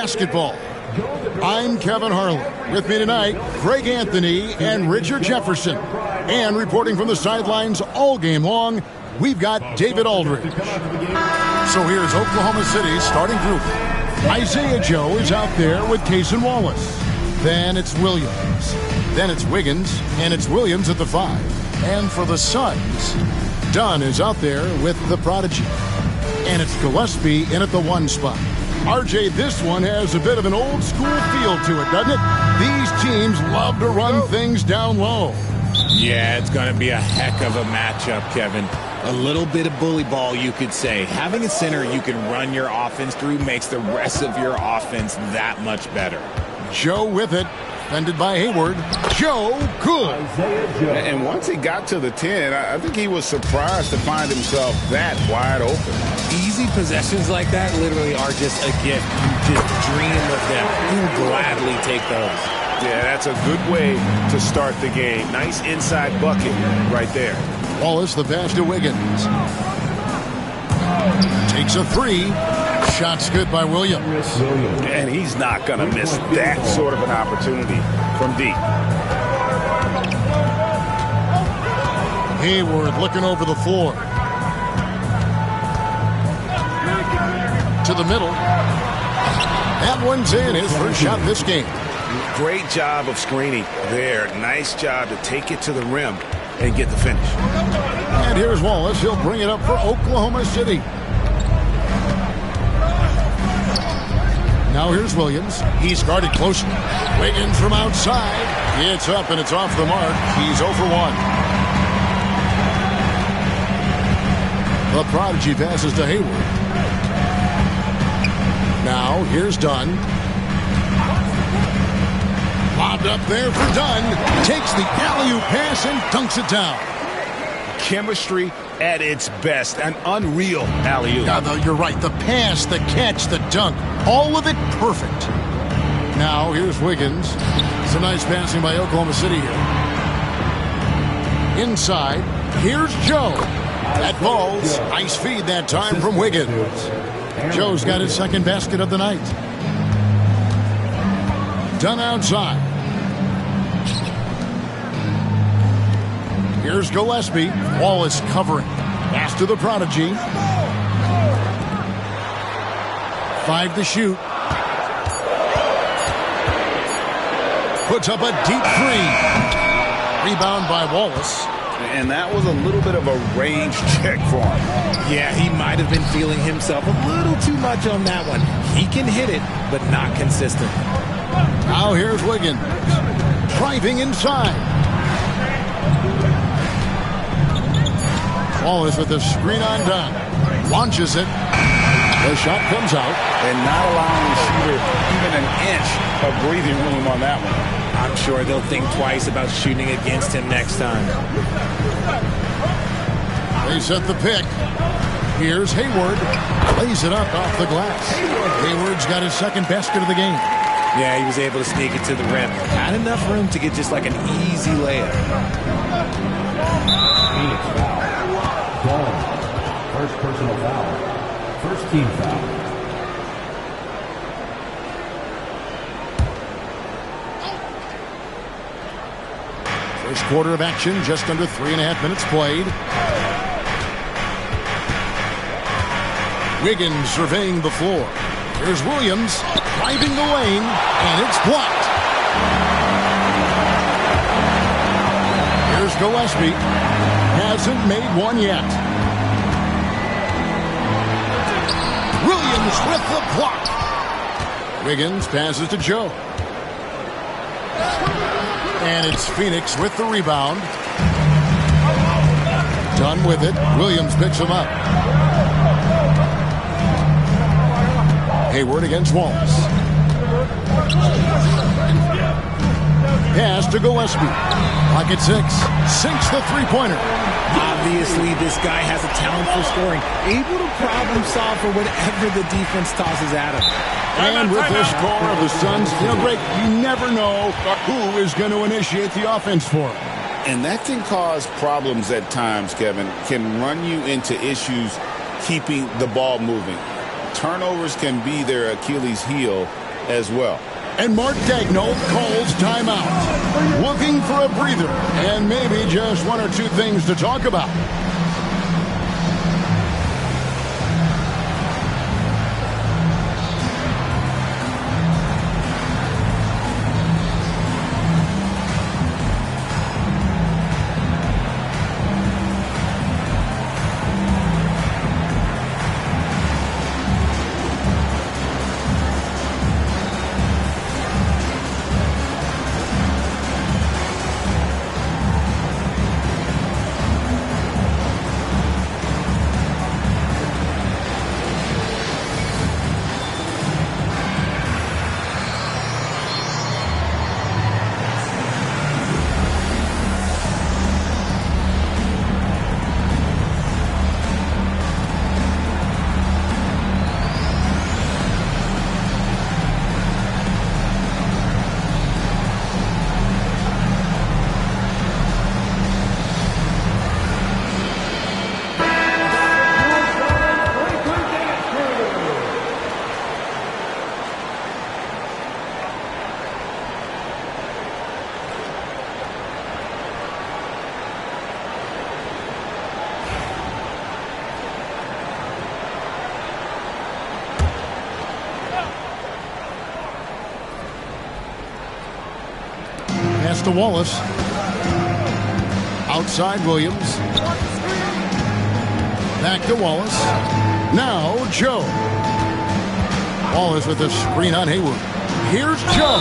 basketball. I'm Kevin Harlan. With me tonight, Greg Anthony and Richard Jefferson. And reporting from the sidelines all game long, we've got David Aldridge. So here's Oklahoma City's starting group. Isaiah Joe is out there with Cason Wallace. Then it's Williams. Then it's Wiggins, and it's Williams at the 5. And for the Suns, Dunn is out there with the prodigy. And it's Gillespie in at the 1 spot. RJ, this one has a bit of an old school feel to it, doesn't it? These teams love to run things down low. Yeah, it's going to be a heck of a matchup, Kevin. A little bit of bully ball, you could say. Having a center you can run your offense through makes the rest of your offense that much better. Joe with it. Defended by Hayward. Joe, good. And once he got to the 10, I think he was surprised to find himself that wide open. Easy possessions like that literally are just a gift. You just dream of them. You gladly take those. Yeah, that's a good way to start the game. Nice inside bucket right there. Wallace, the pass to Wiggins. Takes a 3. Shot's good by Williams. And he's not going to miss that sort of an opportunity from deep. Hayward looking over the floor. To the middle. That one's in. His first shot this game. Great job of screening there. Nice job to take it to the rim and get the finish. And here's Wallace. He'll bring it up for Oklahoma City. Now here's Williams. He's guarded closely. Wiggins from outside. It's up and it's off the mark. He's 0 for 1. The prodigy passes to Hayward. Now here's Dunn. Lobbed up there for Dunn. Takes the alley-oop pass and dunks it down. Chemistry at its best. An unreal alley-oop. Yeah, you're right. The pass, the catch, the dunk. All of it perfect. Now here's Wiggins. It's a nice passing by Oklahoma City here. Inside. Here's Joe. That ball's nice feed that time from Wiggins. Joe's got his second basket of the night. Dunn outside. Here's Gillespie. Wallace covering. Pass to the prodigy. 5 to shoot. Puts up a deep 3. Rebound by Wallace. And that was a little bit of a range check for him. Yeah, he might have been feeling himself a little too much on that one. He can hit it, but not consistent. Now here's Wiggins. Driving inside. Wallace with the screen on Dunn. Launches it. The shot comes out. And not allowing the shooter even an inch of breathing room on that one. I'm sure they'll think twice about shooting against him next time. They set the pick. Here's Hayward. Lays it up off the glass. Hayward's got his second basket of the game. Yeah, he was able to sneak it to the rim. Had enough room to get just like an easy layup. Phoenix foul. First personal foul. First team foul. First quarter of action, just under 3.5 minutes played. Wiggins surveying the floor. Here's Williams driving the lane, and it's blocked. Here's Gillespie. Hasn't made one yet. Williams with the block. Wiggins passes to Joe. And it's Phoenix with the rebound. Dunn with it. Williams picks him up. Hayward against Wallace. Pass to Gillespie. Pocket 6. Sinks the three-pointer. Obviously, this guy has a talent for scoring. Able to problem solve for whatever the defense tosses at him. And with the score of the Suns, Greg, you never know who is going to initiate the offense for him. And that can cause problems at times, Kevin. Can run you into issues keeping the ball moving. Turnovers can be their Achilles heel as well. And Mark Daigneault calls timeout. Looking for a breather and maybe just one or two things to talk about. Pass to Wallace. Outside Williams. Back to Wallace. Now Joe. Wallace with the screen on Hayward. Here's Joe.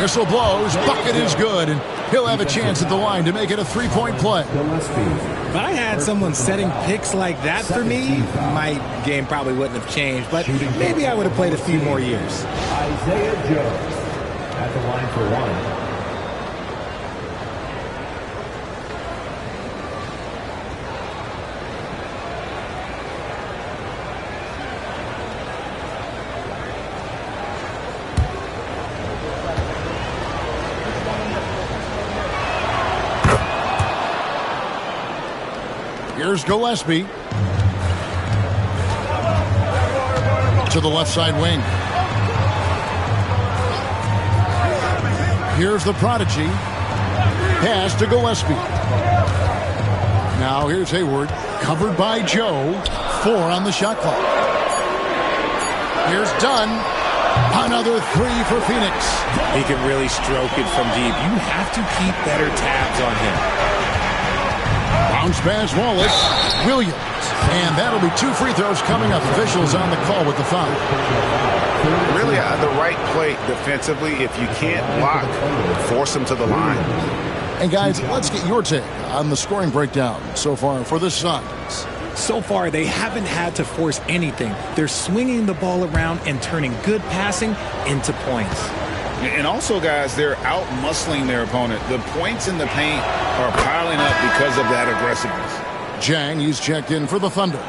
Whistle blows. Bucket is good. And he'll have a chance at the line to make it a three-point play. If I had someone setting picks like that for me, my game probably wouldn't have changed. But maybe I would have played a few more years. Jesiah Jones at the line for one. Here's Gillespie. To the left side wing. Here's the prodigy. Pass to Gillespie. Now here's Hayward. Covered by Joe. 4 on the shot clock. Here's Dunn. Another 3 for Phoenix. He can really stroke it from deep. You have to keep better tabs on him. Bounce pass Wallace. Williams. And that'll be 2 free throws coming up. Officials on the call with the foul. Really the right play defensively. If you can't block, force them to the line. And guys, let's get your take on the scoring breakdown so far for the Suns. So far, they haven't had to force anything. They're swinging the ball around and turning good passing into points. And also, guys, they're out-muscling their opponent. The points in the paint are piling up because of that aggressiveness. Jang, he's checked in for the Thunder.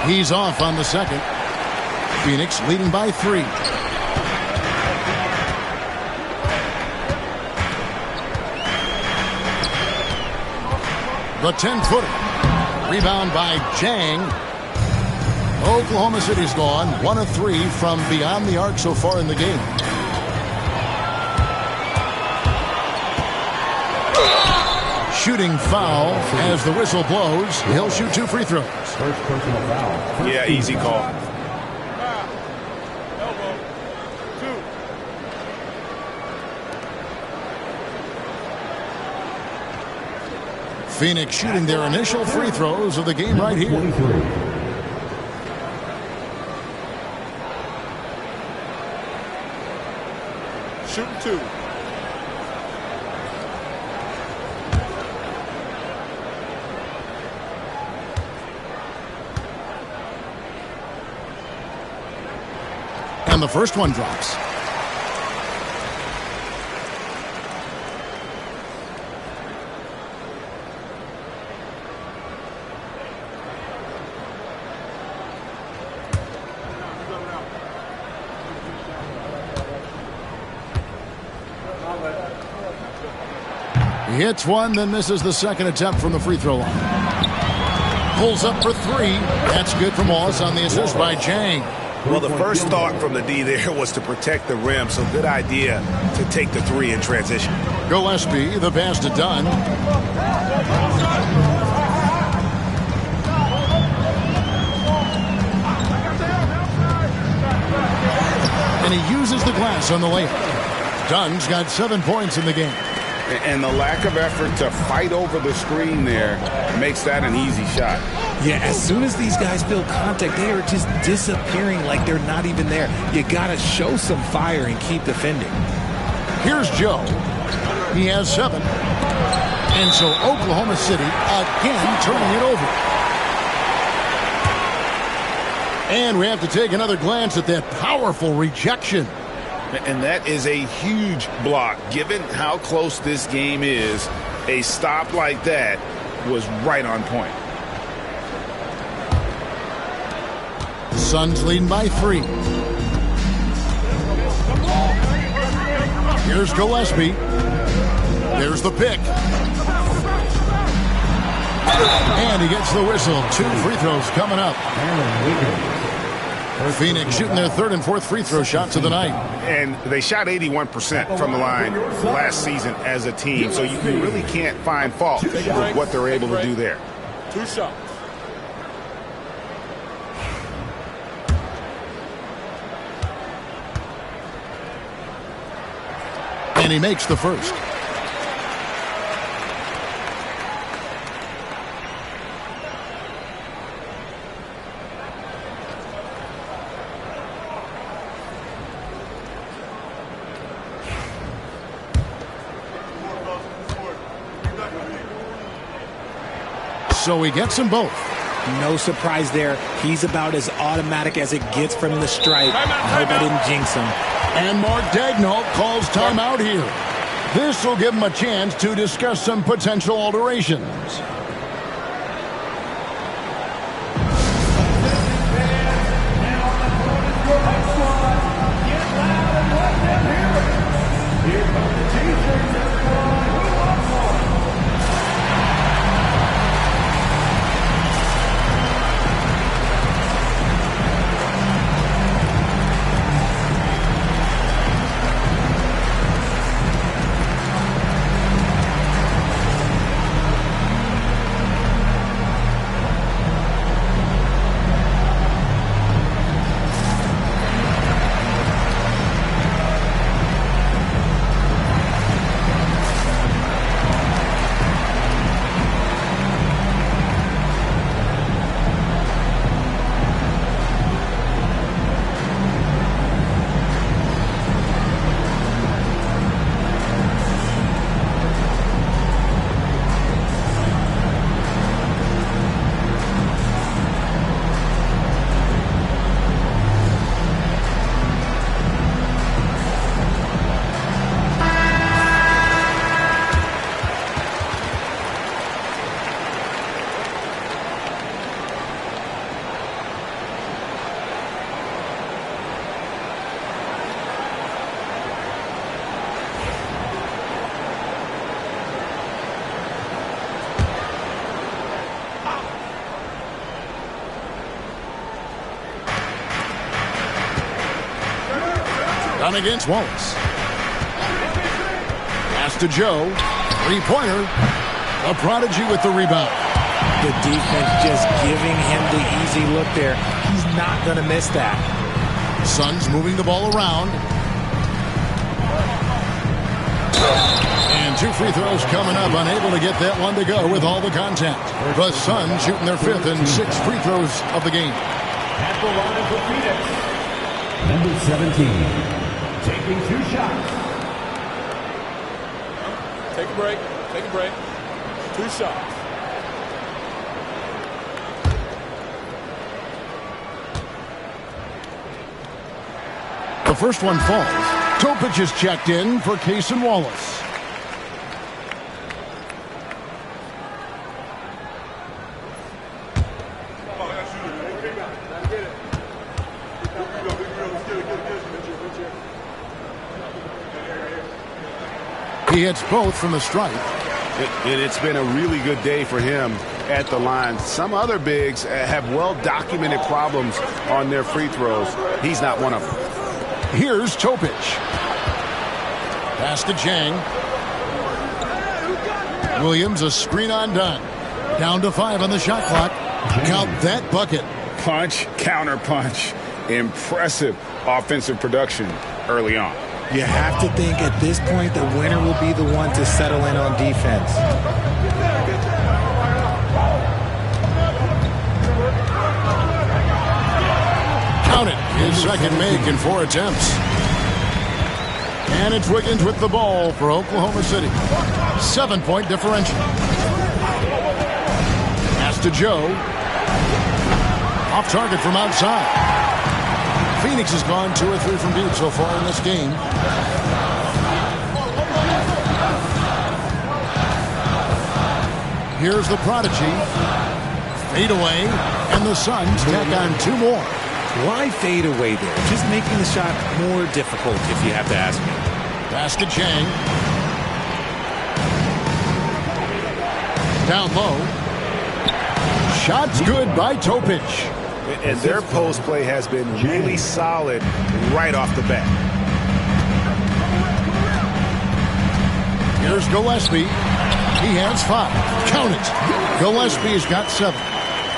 He's off on the second. Phoenix leading by 3. The 10-footer. Rebound by Jang. Oklahoma City's gone 1 of 3 from beyond the arc so far in the game. Shooting foul as the whistle blows. He'll shoot 2 free throws. First personal foul. Yeah, easy call. Phoenix shooting their initial free throws of the game right here. 23. Shooting 2. And the first one drops. He hits one, then misses the second attempt from the free throw line. Pulls up for three. That's good from Wallace on the assist by Chang. Well, the first thought from the D there was to protect the rim, so good idea to take the three in transition. Gillespie, the pass to Dunn. And he uses the glass on the layup. Dunn's got 7 points in the game. And the lack of effort to fight over the screen there makes that an easy shot. Yeah, as soon as these guys feel contact, they are just disappearing like they're not even there. You got to show some fire and keep defending. Here's Joe. He has 7. And so Oklahoma City again turning it over. And we have to take another glance at that powerful rejection. And that is a huge block. Given how close this game is, a stop like that was right on point. The Suns leading by 3. Here's Gillespie. There's the pick. And he gets the whistle. 2 free throws coming up. Phoenix shooting their 3rd and 4th free throw shots of the night. And they shot 81% from the line last season as a team, so you really can't find fault with what they're able to do there. 2 shots. And he makes the first. So he gets them both. No surprise there. He's about as automatic as it gets from the stripe. I hope I didn't jinx him. And Mark Daigneault calls timeout here. This will give him a chance to discuss some potential alterations. Done against Wallace. Pass to Joe. 3-pointer. A prodigy with the rebound. The defense just giving him the easy look there. He's not going to miss that. Suns moving the ball around. And 2 free throws coming up. Unable to get that one to go with all the contact. The Suns shooting their 5th and 6th free throws of the game. At the line for Phoenix, number 17, taking 2 shots. Take a break. Take a break. 2 shots. The first one falls. Topic is checked in for Case and Wallace. He hits both from the stripe. And it's been a really good day for him at the line. Some other bigs have well-documented problems on their free throws. He's not one of them. Here's Topic. Pass to Jang. Williams, a screen on Dunn. Down to 5 on the shot clock. Count that bucket. Punch, counter punch. Impressive offensive production early on. You have to think at this point the winner will be the one to settle in on defense. Count it. His second make in 4 attempts. And it's Wiggins with the ball for Oklahoma City. 7-point differential. Pass to Joe. Off target from outside. Phoenix has gone 2 or 3 from deep so far in this game. Here's the prodigy. Fade away, and the Suns tack on 2 more. Why fade away there? Just making the shot more difficult, if you have to ask me. Pass to Chang. Down low. Shot's good by Topic. And their post play has been really solid right off the bat. Here's Gillespie. He has 5. Count it. Gillespie's got 7.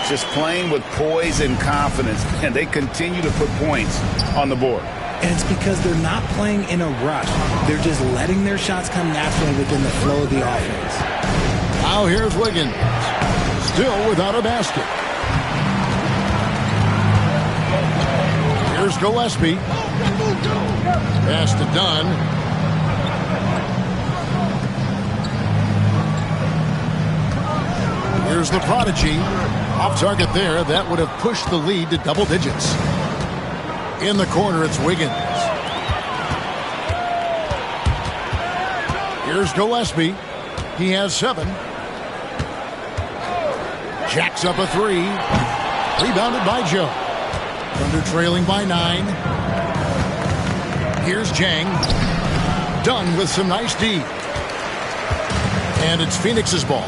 Just playing with poise and confidence, and they continue to put points on the board. And it's because they're not playing in a rush. They're just letting their shots come naturally within the flow of the offense. Now here's Wiggins. Still without a basket. Here's Gillespie. Pass to Dunn. Here's the prodigy. Off target there. That would have pushed the lead to double digits. In the corner, it's Wiggins. Here's Gillespie. He has 7. Jacks up a 3. Rebounded by Joe. Thunder trailing by 9. Here's Jang. Dunn with some nice D. And it's Phoenix's ball.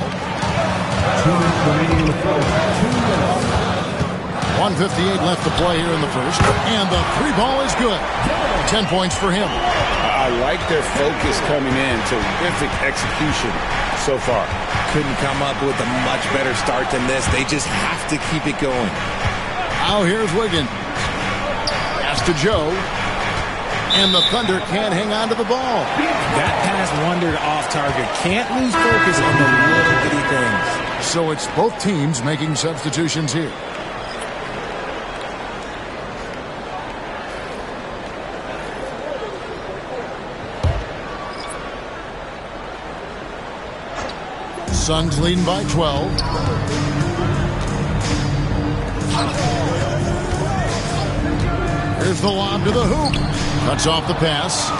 1:58 left to play here in the first. And the 3 ball is good. 10 points for him. I like their focus coming in. Terrific execution so far. Couldn't come up with a much better start than this. They just have to keep it going. Now here's Wiggins. Pass to Joe. And the Thunder can't hang on to the ball. That pass wandered off target. Can't lose focus on the little bitty things. So it's both teams making substitutions here. Suns leading by 12. Here's the lob to the hoop. Cuts off the pass.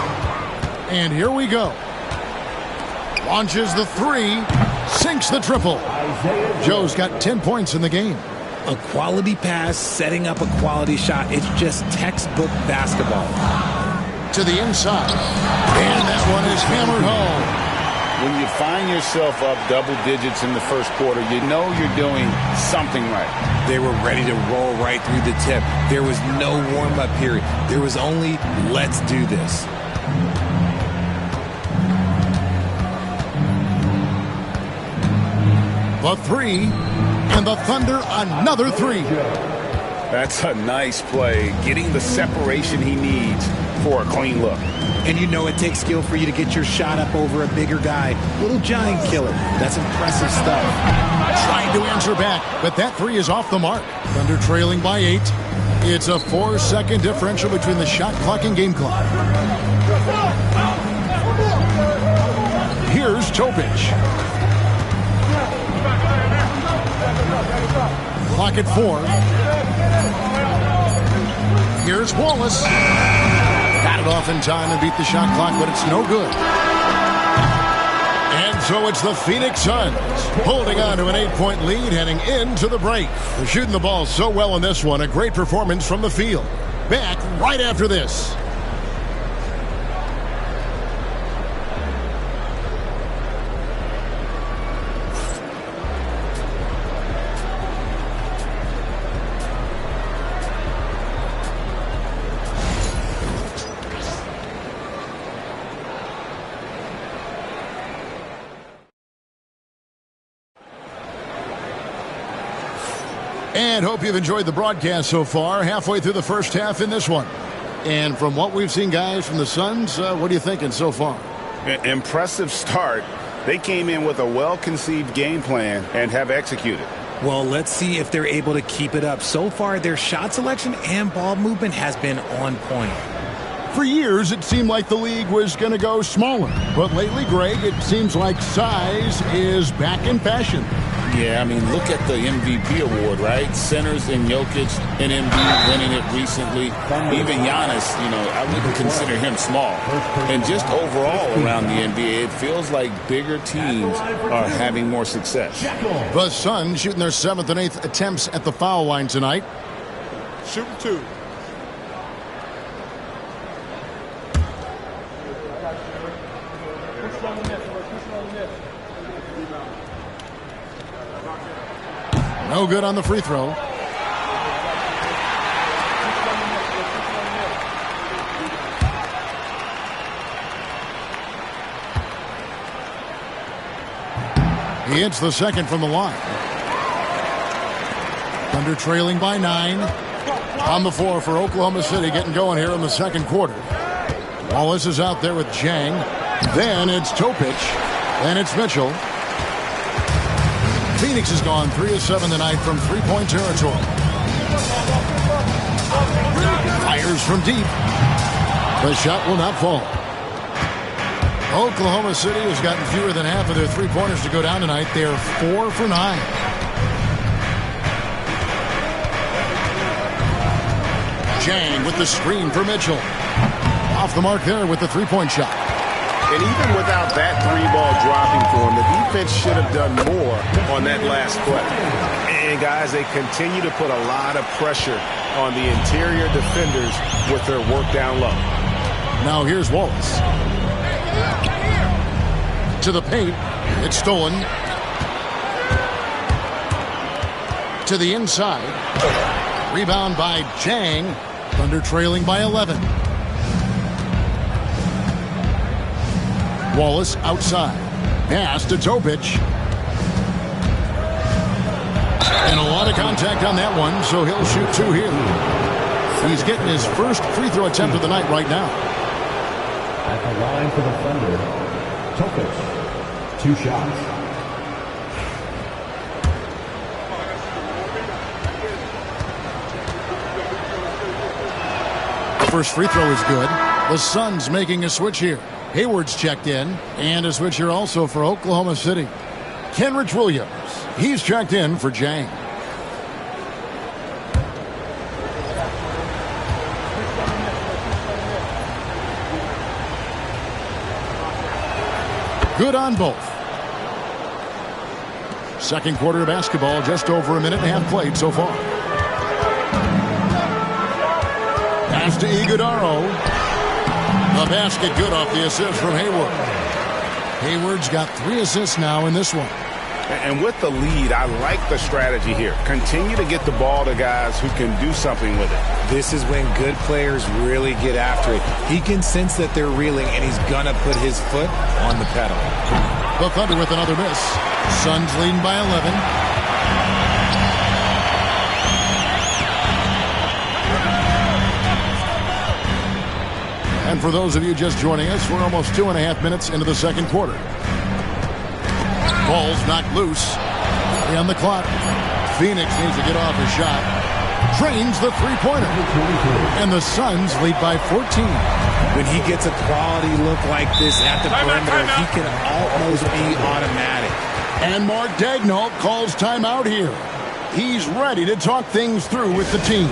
And here we go. Launches the 3. Sinks the triple. Joe's got 10 points in the game. A quality pass, setting up a quality shot. It's just textbook basketball. To the inside. And that one is hammered home. When you find yourself up double digits in the first quarter, you know you're doing something right. They were ready to roll right through the tip. There was no warm-up period. There was only, let's do this. The 3, and the Thunder another 3. That's a nice play, getting the separation he needs for a clean look. And you know it takes skill for you to get your shot up over a bigger guy. Little giant killer. That's impressive stuff. Trying to answer back, but that 3 is off the mark. Thunder trailing by 8. It's a 4-second differential between the shot clock and game clock. Here's Topic. Clock at 4. Here's Wallace. Got it off in time and beat the shot clock, but it's no good. And so it's the Phoenix Suns holding on to an 8-point lead heading into the break. They're shooting the ball so well in this one. A great performance from the field. Back right after this. And hope you've enjoyed the broadcast so far. Halfway through the first half in this one. And from what we've seen, guys, from the Suns, what are you thinking so far? Impressive start. They came in with a well-conceived game plan and have executed. Well, let's see if they're able to keep it up. So far, their shot selection and ball movement has been on point. For years, it seemed like the league was going to go smaller. But lately, Greg, it seems like size is back in fashion. Yeah, I mean, look at the MVP award, right? Centers and Jokic and Embiid winning it recently. Even Giannis, I wouldn't consider him small. And just overall around the NBA, it feels like bigger teams are having more success. The Suns shooting their 7th and 8th attempts at the foul line tonight. Shooting 2. No good on the free throw. He hits the second from the line. Thunder trailing by 9. On the floor for Oklahoma City, getting going here in the second quarter. Wallace is out there with Jang. Then it's Topic. Then it's Mitchell. Phoenix has gone 3 of 7 tonight from three-point territory. Fires from deep. The shot will not fall. Oklahoma City has gotten fewer than half of their three-pointers to go down tonight. They are 4 for 9. Jang with the screen for Mitchell. Off the mark there with the three-point shot. And even without that three ball dropping for him, the defense should have done more on that last play. And, guys, they continue to put a lot of pressure on the interior defenders with their work down low. Now here's Wallace. To the paint. It's stolen. To the inside. Rebound by Jang. Thunder trailing by 11. Wallace outside. Pass to Topic. And a lot of contact on that one, so he'll shoot 2 here. He's getting his first free throw attempt of the night right now. At the line for the Thunder, Topic, 2 shots. First free throw is good. The Suns making a switch here. Hayward's checked in, and a switch here also for Oklahoma City. Kenrich Williams, he's checked in for Jang. Good on both. Second quarter of basketball, just over a minute and a half played so far. Pass to Iguodaro. The basket good off the assist from Hayward. Hayward's got 3 assists now in this one. And with the lead, I like the strategy here. Continue to get the ball to guys who can do something with it. This is when good players really get after it. He can sense that they're reeling, and he's going to put his foot on the pedal. The Thunder with another miss. Suns leading by 11. And for those of you just joining us, we're almost 2.5 minutes into the second quarter. Ball's knocked loose. 3 on the clock. Phoenix needs to get off a shot. Drains the three-pointer. And the Suns lead by 14. When he gets a quality look like this at the perimeter, he can almost be automatic. And Mark Daigneault calls timeout here. He's ready to talk things through with the team.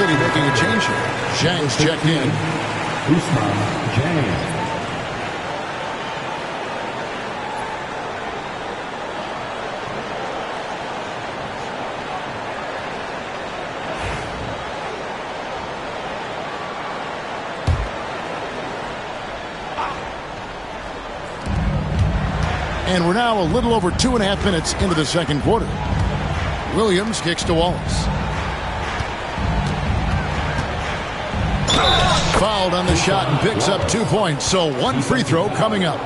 City making a change here. Zhang's checked in. Usman Jang. And we're now a little over 2.5 minutes into the second quarter. Williams kicks to Wallace. Fouled on the shot and picks up 2 points. So one free throw coming up.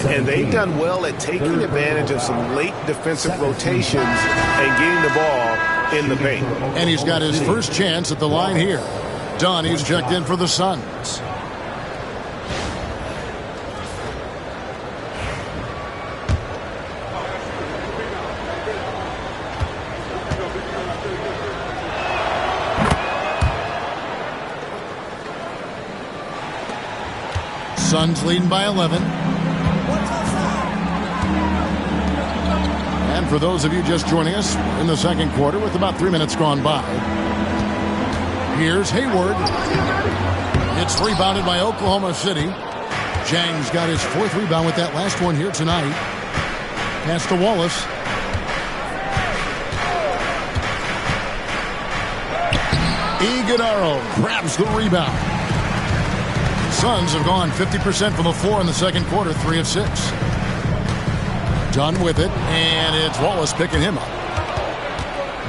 And they've done well at taking advantage of some late defensive rotations and getting the ball in the paint. And he's got his first chance at the line here. Dunn, he's checked in for the Suns. Suns leading by 11. And for those of you just joining us in the second quarter with about 3 minutes gone by, here's Hayward. It's rebounded by Oklahoma City. Zhang's got his 4th rebound with that last one here tonight. Pass to Wallace. Iguodaro grabs the rebound. Suns have gone 50% from the floor in the second quarter, 3 of 6. Dunn with it, and it's Wallace picking him up.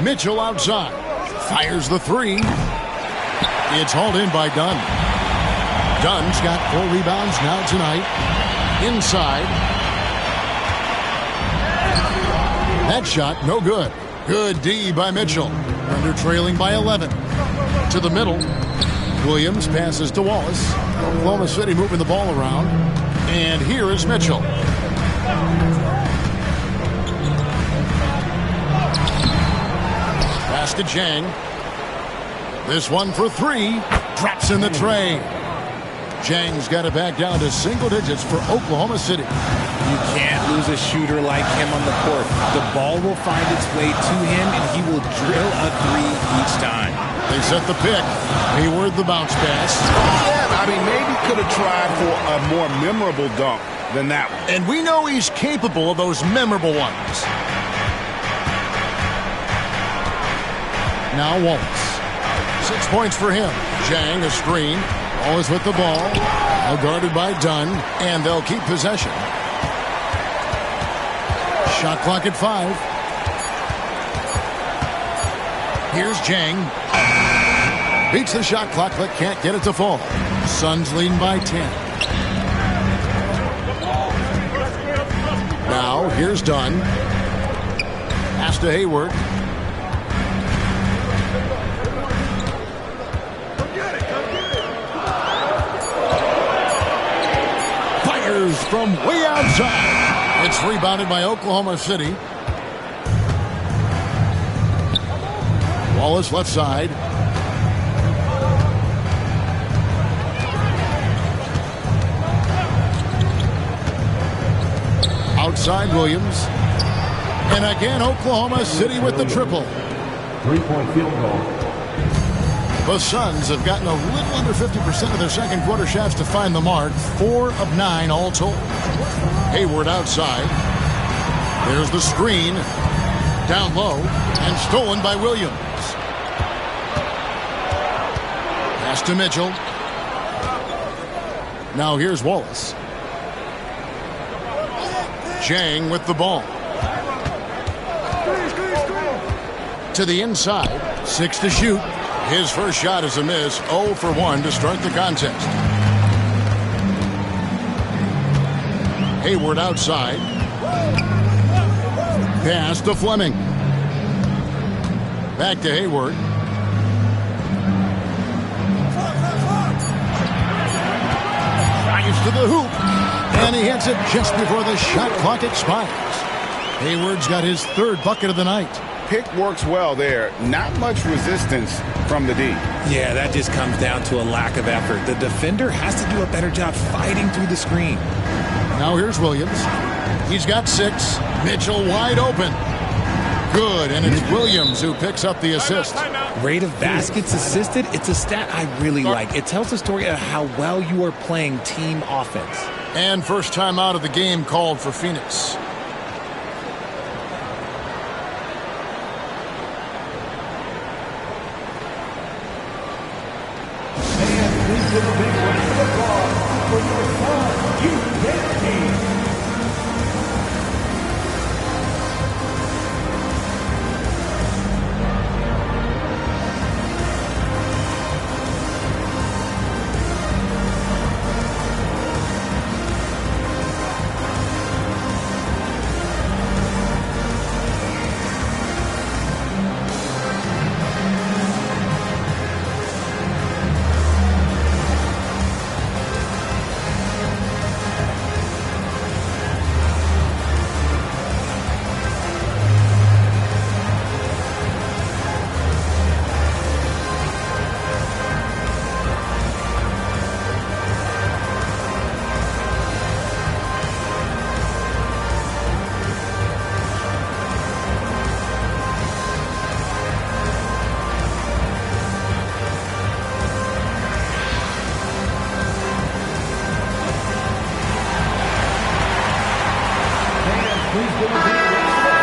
Mitchell outside. Fires the 3. It's hauled in by Dunn. Dunn's got 4 rebounds now tonight. Inside. That shot, no good. Good D by Mitchell. Under trailing by 11. To the middle. Williams passes to Wallace. Oklahoma City moving the ball around. And here is Mitchell. Pass to Zhang. This one for 3. Drops in the tray. Zhang's got it back down to single digits for Oklahoma City. You can't lose a shooter like him on the court. The ball will find its way to him, and he will drill a 3 each time. They set the pick. Hayward the bounce pass. Yeah, I mean, maybe could have tried for a more memorable dunk than that one. And we know he's capable of those memorable ones. Now Wallace. 6 points for him. Zhang a screen. Wallace with the ball. Well guarded by Dunn. And they'll keep possession. Shot clock at 5. Here's Zhang. Beats the shot clock but can't get it to fall. Suns leading by 10. Now here's Dunn. Pass to Hayward. Fires from way outside. It's rebounded by Oklahoma City. Wallace left side. Outside Williams. And again, Oklahoma City with the triple. 3-point field goal. The Suns have gotten a little under 50% of their second quarter shots to find the mark. 4 of 9 all told. Hayward outside. There's the screen. Down low. And stolen by Williams. Pass to Mitchell. Now here's Wallace. Zhang with the ball. To the inside. 6 to shoot. His first shot is a miss. 0 for 1 to start the contest. Hayward outside. Pass to Fleming. Back to Hayward. Drives to the hoop. And he hits it just before the shot clock expires. Hayward's got his 3rd bucket of the night. Pick works well there. Not much resistance from the D. Yeah, that just comes down to a lack of effort. The defender has to do a better job fighting through the screen. Now here's Williams. He's got 6. Mitchell wide open. Good, and it's Williams who picks up the assist. Rate of baskets assisted, it's a stat I really like. It tells a story of how well you are playing team offense. And first time out of the game called for Phoenix.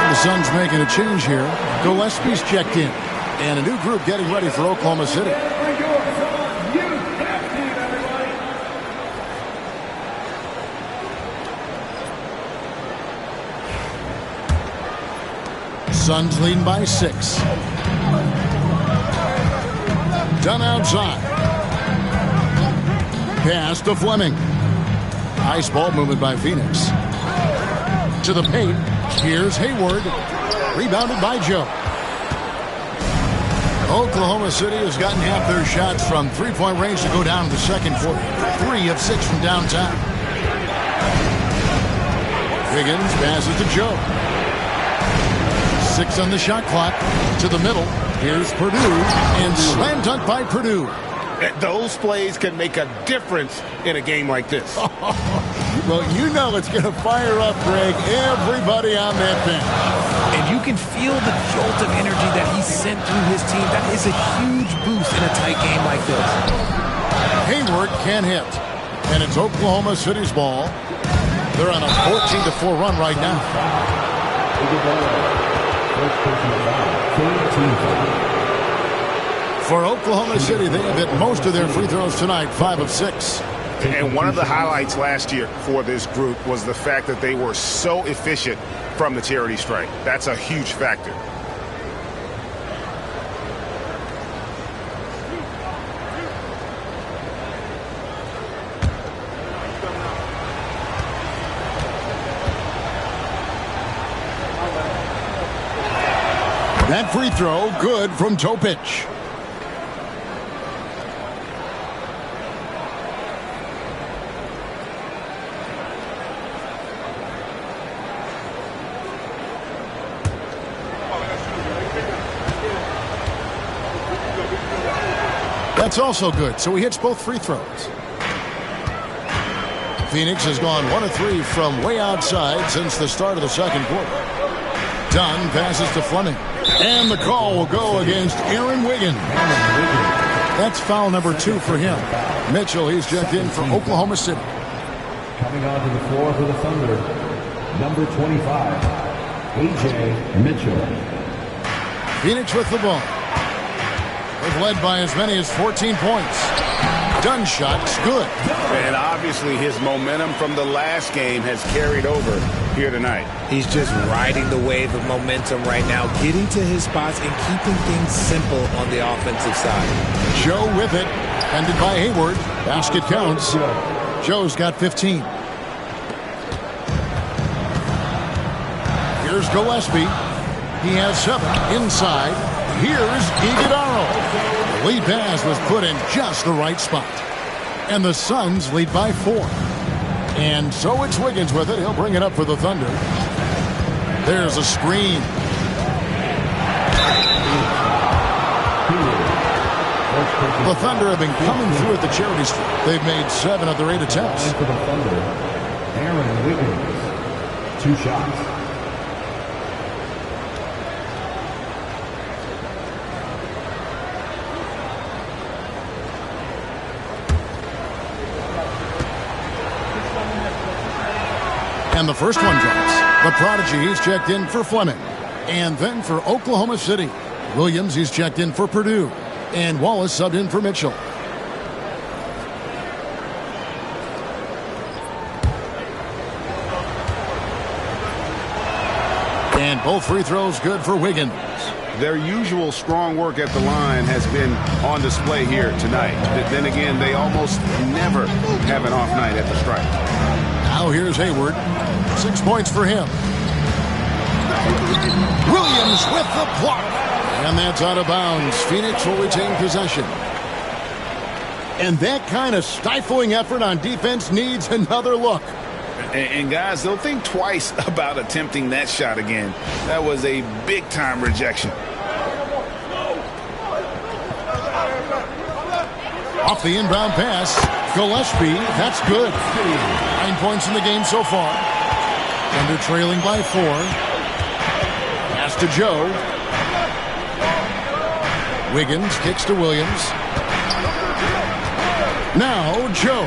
The Suns making a change here. Gillespie's checked in. And a new group getting ready for Oklahoma City. Suns leading by 6. Dunn outside. Pass to Fleming. Nice ball movement by Phoenix. To the paint. Here's Hayward. Rebounded by Joe. Oklahoma City has gotten half their shots from three-point range to go down in the second quarter. 3 of 6 from downtown. Wiggins passes to Joe. 6 on the shot clock. To the middle. Here's Purdue. And slam dunk by Purdue. Those plays can make a difference in a game like this. Well, you know it's going to fire up, Greg, everybody on that bench. And you can feel the jolt of energy that he sent through his team. That is a huge boost in a tight game like this. Hayward can't hit. And it's Oklahoma City's ball. They're on a 14-4 run right now. For Oklahoma City, they have hit most of their free throws tonight, 5 of 6. And one of the highlights last year for this group was the fact that they were so efficient from the charity stripe. That's a huge factor. That free throw, good from Topic. That's also good, so he hits both free throws. Phoenix has gone 1 of 3 from way outside since the start of the second quarter. Dunn passes to Fleming. And the call will go against Aaron Wiggins. That's foul number 2 for him. Mitchell, he's checked in for Oklahoma City. Coming onto the floor for the Thunder, number 25, A.J. Mitchell. Phoenix with the ball. They've led by as many as 14 points. Dunn shot's good. And obviously his momentum from the last game has carried over here tonight. He's just riding the wave of momentum right now, getting to his spots and keeping things simple on the offensive side. Joe with it. Ended by Hayward. Basket counts. Joe's got 15. Here's Gillespie. He has 7 inside. Here's Iguodala. The lead pass was put in just the right spot. And the Suns lead by 4. And so it's Wiggins with it. He'll bring it up for the Thunder. There's a screen. The Thunder have been coming through at the charity strip. They've made 7 of their 8 attempts. For the Thunder, Aaron Wiggins, 2 shots. And the first one drops. The prodigy, he's checked in for Fleming. And then for Oklahoma City, Williams, he's checked in for Purdue. And Wallace subbed in for Mitchell. And both free throws good for Wiggins. Their usual strong work at the line has been on display here tonight. But then again, they almost never have an off night at the stripe. Now here's Hayward. 6 points for him. Williams with the block. And that's out of bounds. Phoenix will retain possession. And that kind of stifling effort on defense needs another look. And guys, they'll think twice about attempting that shot again. That was a big-time rejection. Off the inbound pass, Gillespie, that's good. 9 points in the game so far. Thunder trailing by 4. Pass to Joe. Wiggins kicks to Williams. Now Joe.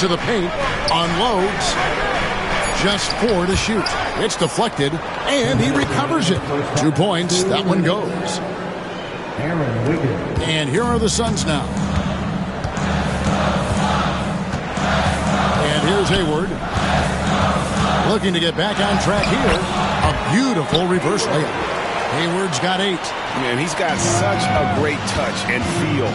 To the paint, unloads. Just 4 to shoot. It's deflected, and he recovers it. 2 points, that one goes. And here are the Suns now. And here's Hayward. Looking to get back on track here. A beautiful reverse layup. Hayward's got 8. Man, he's got such a great touch and feel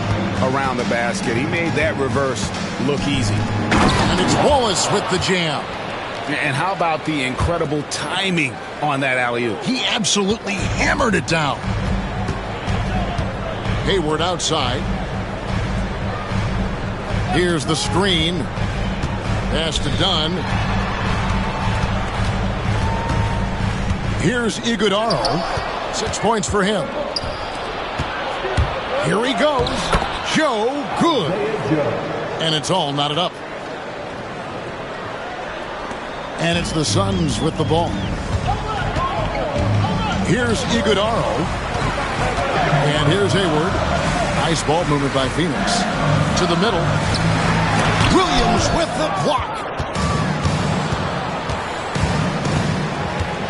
around the basket. He made that reverse look easy. And it's Wallace with the jam. And how about the incredible timing on that alley-oop? He absolutely hammered it down. Hayward outside. Here's the screen. Pass to Dunn. Here's Iguodaro. 6 points for him. Here he goes. Joe, good. And it's all knotted up. And it's the Suns with the ball. Here's Iguodaro. And here's Hayward. Nice ball movement by Phoenix. To the middle. Williams with the block.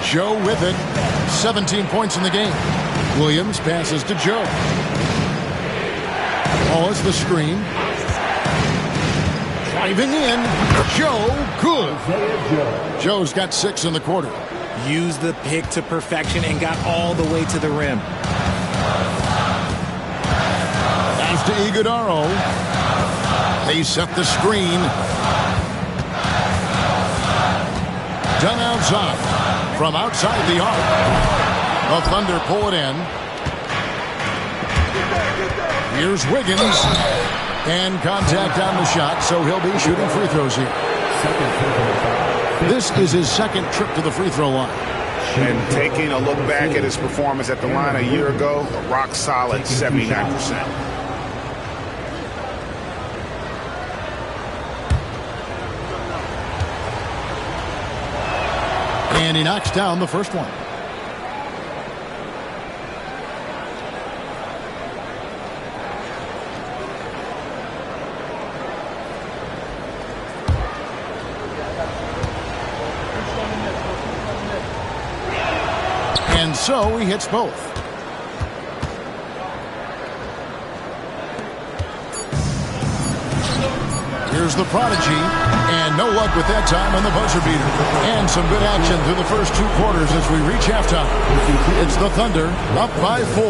Joe with it. 17 points in the game. Williams passes to Joe. Wallace the screen. Driving in. Joe, good. Joe's got 6 in the quarter. Used the pick to perfection and got all the way to the rim. Pass to Iguodaro. They set the screen. Done outside. From outside the arc. The Thunder pull it in. Here's Wiggins. And contact on the shot, so he'll be shooting free throws here. This is his second trip to the free throw line. And taking a look back at his performance at the line a year ago, rock solid 79%. And he knocks down the first one. And so he hits both. Here's the prodigy, and no luck with that time on the buzzer beater. And some good action through the first 2 quarters as we reach halftime. It's the Thunder up by 4.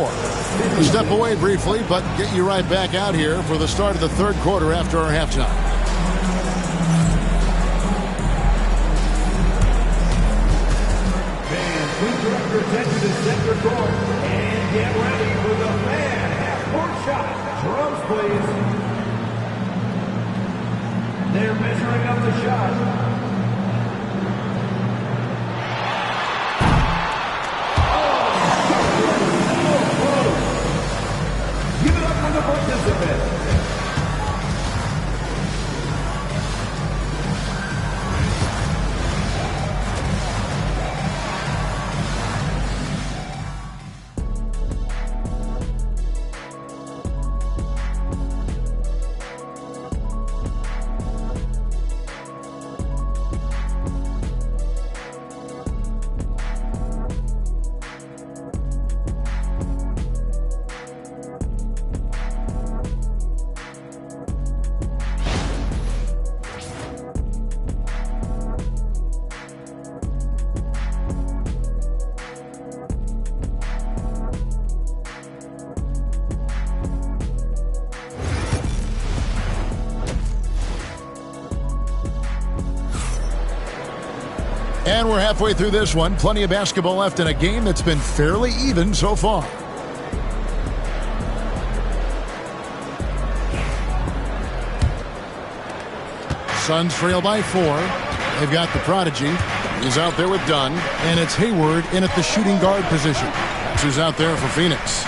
We'll step away briefly, but get you right back out here for the start of the 3rd quarter after our halftime. Please direct your attention to center court and get ready for the fan half-court shot. Drums, please. They're measuring up the shot. Give it up for the participants. And we're halfway through this one. Plenty of basketball left in a game that's been fairly even so far. Suns trail by 4. They've got the prodigy. He's out there with Dunn. And it's Hayward in at the shooting guard position. That's who's out there for Phoenix.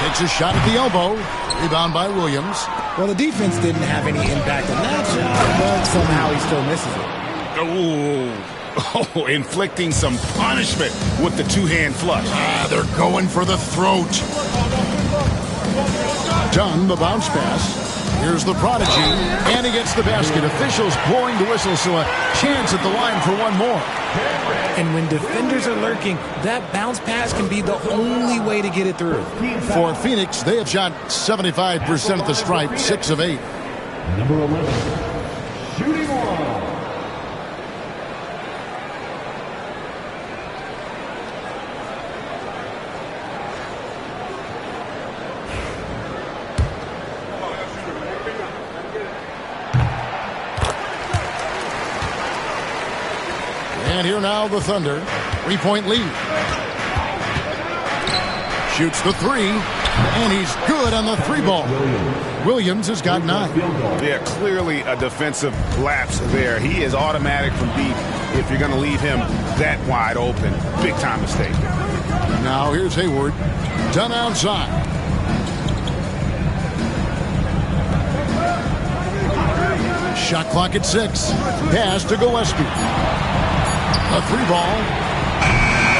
Takes a shot at the elbow. Rebound by Williams. Well, the defense didn't have any impact on that shot, but somehow he still misses it. Oh, inflicting some punishment with the two-hand flush. They're going for the throat. Dunn, the bounce pass. Here's the prodigy, and he gets the basket. Officials blowing the whistle, so a chance at the line for one more. And when defenders are lurking, that bounce pass can be the only way to get it through. For Phoenix, they have shot 75% at the stripe, 6 of 8. Number 11, shooting one. And here now the Thunder. 3-point lead. Shoots the 3. And he's good on the 3-ball. Williams has got 9. Yeah, clearly a defensive lapse there. He is automatic from deep if you're going to leave him that wide open. Big time mistake. Now here's Hayward. Dunn outside. Shot clock at 6. Pass to Gillespie. A 3-ball.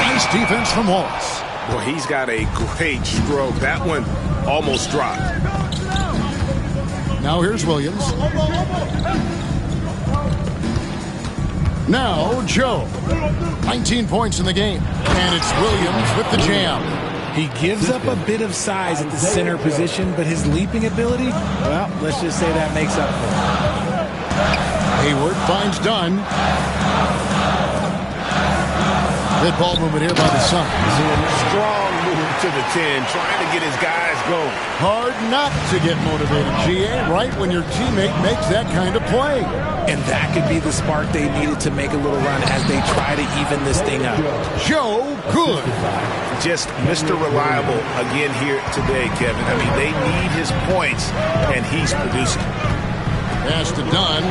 Nice defense from Wallace. Well, he's got a great stroke. That one almost dropped. Now here's Williams. Now Joe. 19 points in the game. And it's Williams with the jam. He gives up a bit of size at the center position, but his leaping ability, well, let's just say that makes up for it. Hayward finds Dunn. Good ball movement here by the Suns. Strong move to the 10, trying to get his guys going. Hard not to get motivated, GA, right when your teammate makes that kind of play. And that could be the spark they needed to make a little run as they try to even this thing up. Joe Good. Just Mr. Reliable again here today, Kevin. I mean, they need his points, and he's producing. Pass to Dunn.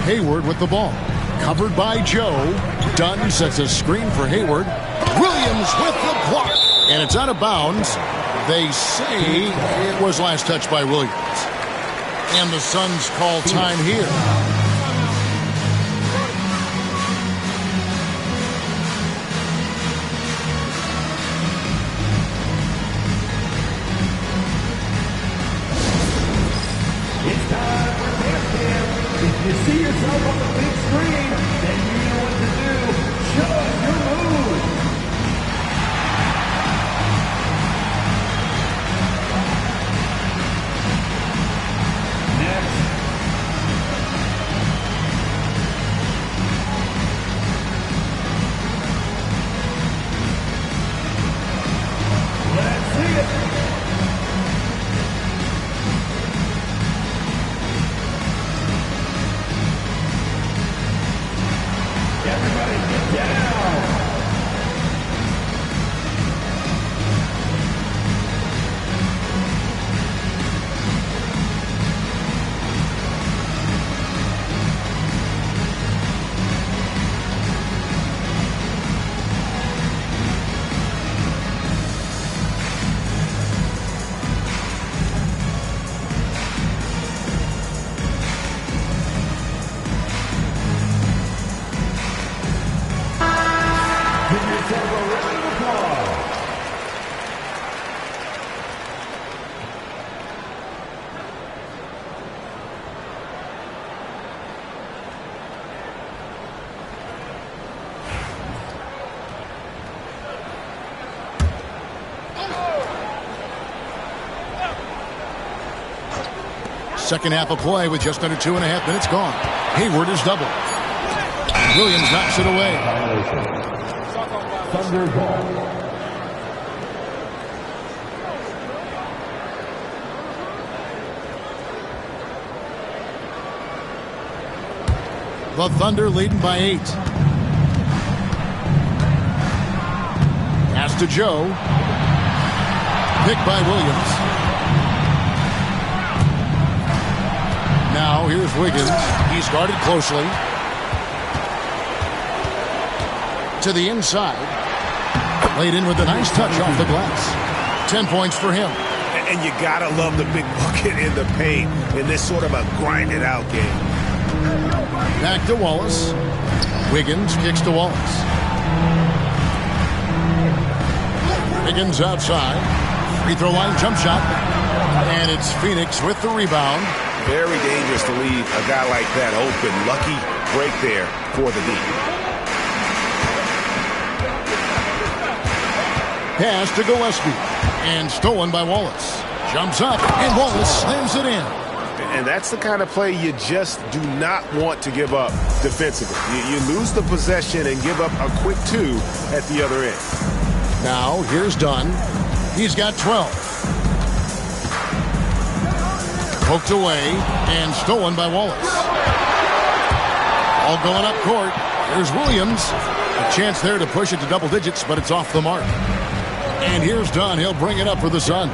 Hayward with the ball. Covered by Joe. Dunn sets a screen for Hayward. Williams with the block. And it's out of bounds. They say it was last touched by Williams. And the Suns call time here. It's time for Camp Camp. If you see yourself on the big screen, then you know what to do. Show us your move. Next. Let's see it. Everybody get down. Give yourself a round of applause. Second half of play with just under 2.5 minutes gone. Hayward is doubled. Williams knocks it away. Thunder ball. The Thunder leading by 8. Pass to Joe. Picked by Williams. Now here's Wiggins. He's guarded closely. To the inside. Laid in with a nice touch off the glass. 10 points for him. And you gotta love the big bucket in the paint in this sort of a grinded-out game. Back to Wallace. Wiggins kicks to Wallace. Wiggins outside. Free throw line jump shot. And it's Phoenix with the rebound. Very dangerous to leave a guy like that open. Lucky break there for the D. Pass to Gillespie. And stolen by Wallace. Jumps up, and Wallace slams it in. And that's the kind of play you just do not want to give up defensively. You lose the possession and give up a quick 2 at the other end. Now, here's Dunn. He's got 12. Poked away and stolen by Wallace. All going up court. Here's Williams. A chance there to push it to double digits, but it's off the mark. And here's Dunn. He'll bring it up for the Suns.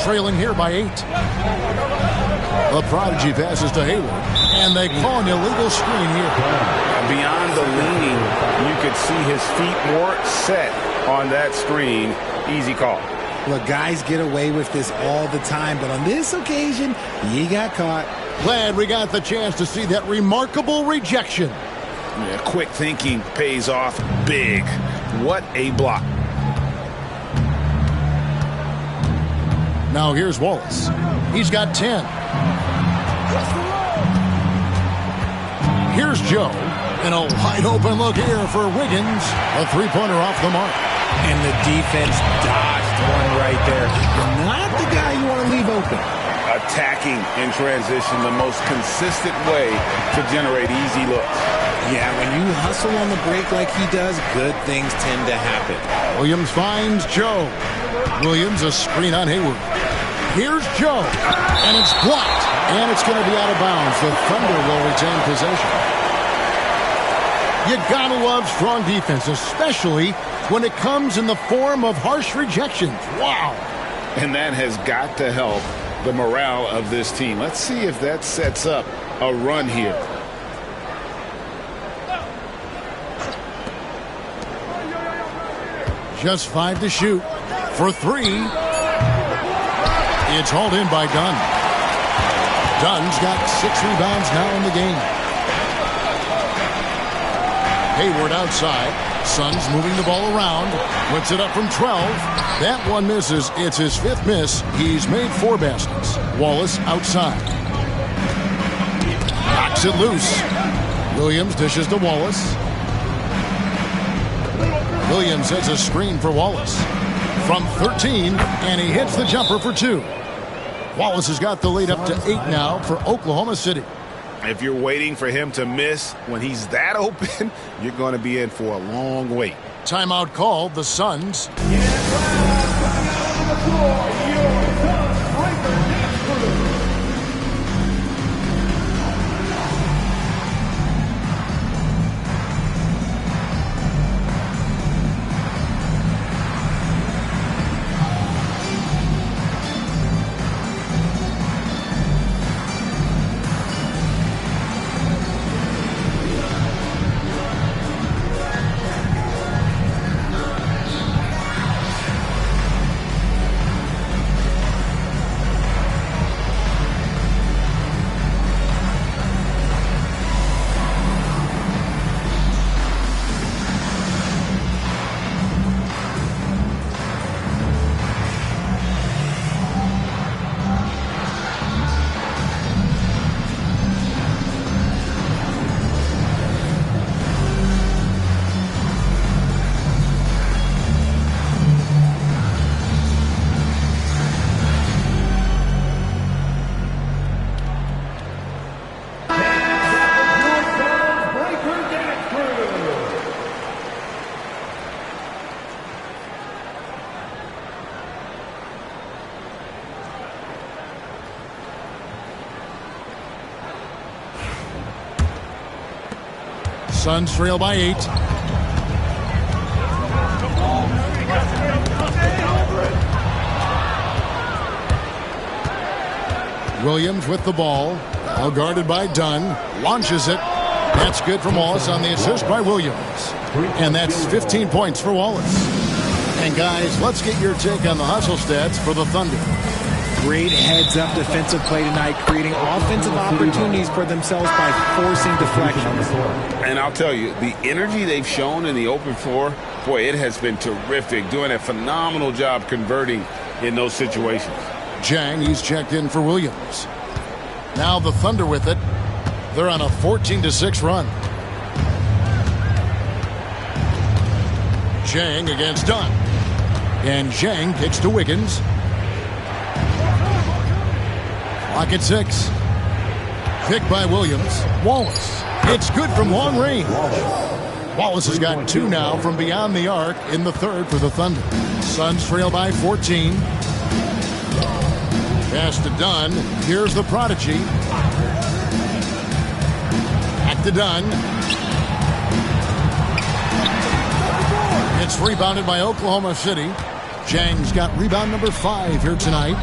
Trailing here by 8. The prodigy passes to Hayward. And they call an illegal screen here. Beyond the leaning, you could see his feet more set on that screen. Easy call. Look, guys get away with this all the time, but on this occasion, he got caught. Glad we got the chance to see that remarkable rejection. Yeah, quick thinking pays off big. What a block. Now here's Wallace. He's got 10. Here's Joe. And a wide open look here for Wiggins. A three-pointer off the mark. And the defense dodged one right there. Not the guy you want to leave open. Attacking in transition, the most consistent way to generate easy looks. Yeah, when you hustle on the break like he does, good things tend to happen. Williams finds Joe. Williams a screen on Hayward. Here's Joe. And it's blocked. And it's going to be out of bounds. The Thunder will retain possession. You gotta love strong defense, especially when it comes in the form of harsh rejections. Wow. And that has got to help the morale of this team. Let's see if that sets up a run here. Just 5 to shoot. For 3. It's hauled in by Dunn. Dunn's got 6 rebounds now in the game. Hayward outside. Suns moving the ball around. Puts it up from 12. That one misses. It's his 5th miss. He's made 4 baskets. Wallace outside. Knocks it loose. Williams dishes to Wallace. Williams hits a screen for Wallace. From 13, and he hits the jumper for 2. Wallace has got the lead up to 8 now for Oklahoma City. If you're waiting for him to miss when he's that open, you're going to be in for a long wait. Timeout called. The Suns. Suns trail by 8. Williams with the ball. Well guarded by Dunn. Launches it. That's good from Wallace on the assist by Williams. And that's 15 points for Wallace. And guys, let's get your take on the hustle stats for the Thunder. Great heads-up defensive play tonight, creating offensive opportunities for themselves by forcing deflections. And I'll tell you, the energy they've shown in the open floor, boy, it has been terrific. Doing a phenomenal job converting in those situations. Jang, he's checked in for Williams. Now the Thunder with it. They're on a 14-6 run. Jang against Dunn. And Jang kicks to Wiggins. Clock at 6. Pick by Williams. Wallace. It's good from long range. Wallace has got 2 now from beyond the arc in the third for the Thunder. Suns trail by 14. Pass to Dunn. Here's the prodigy. Back to Dunn. It's rebounded by Oklahoma City. Jang's got rebound number 5 here tonight.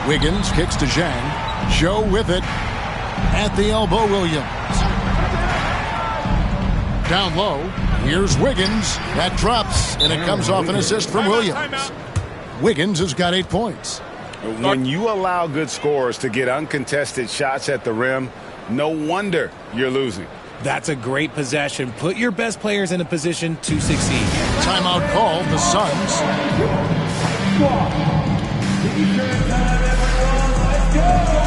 Wiggins kicks to Jang. Joe with it. At the elbow, Williams. Down low. Here's Wiggins. That drops, and it comes off an assist from Williams. Wiggins has got 8 points. When you allow good scorers to get uncontested shots at the rim, no wonder you're losing. That's a great possession. Put your best players in a position to succeed. Timeout called. The Suns. Defense time, everyone. Let's go.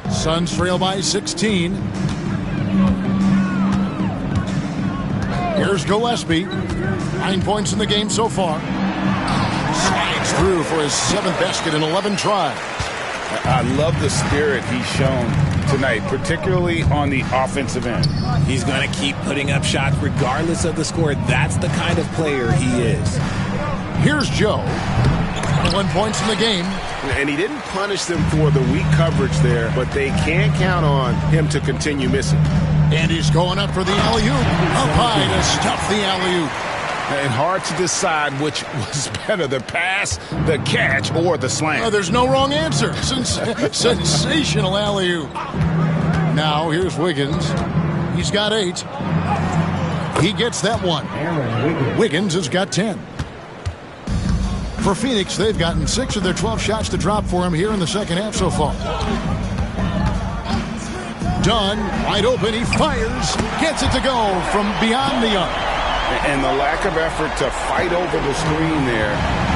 Suns trail by 16. Here's Gillespie. 9 points in the game so far. Slides through for his 7th basket in 11 tries. I love the spirit he's shown tonight, particularly on the offensive end. He's going to keep putting up shots regardless of the score. That's the kind of player he is. Here's Joe. 21 points in the game. And he didn't punish them for the weak coverage there, but they can't count on him to continue missing. And he's going up for the alley-oop. Up high to stuff the alley-oop. And hard to decide which was better, the pass, the catch, or the slam. There's no wrong answer. Sensational alley-oop. Now here's Wiggins. He's got 8. He gets that one. Wiggins has got 10. For Phoenix, they've gotten 6 of their 12 shots to drop for him here in the second half so far. Dunn, wide open, he fires, gets it to go from beyond the arc. And the lack of effort to fight over the screen there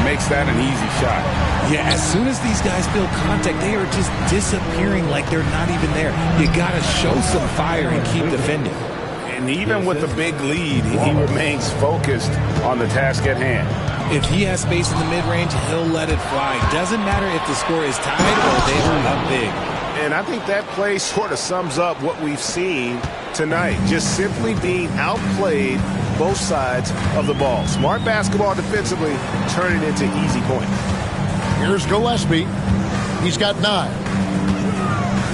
makes that an easy shot. Yeah, as soon as these guys feel contact, they are just disappearing like they're not even there. You got to show some fire and keep defending. And even with the big lead, he remains focused on the task at hand. If he has space in the mid-range, he'll let it fly. Doesn't matter if the score is tied or they are up big. And I think that play sort of sums up what we've seen tonight. Just simply being outplayed both sides of the ball. Smart basketball defensively, turning into easy points. Here's Gillespie. He's got 9.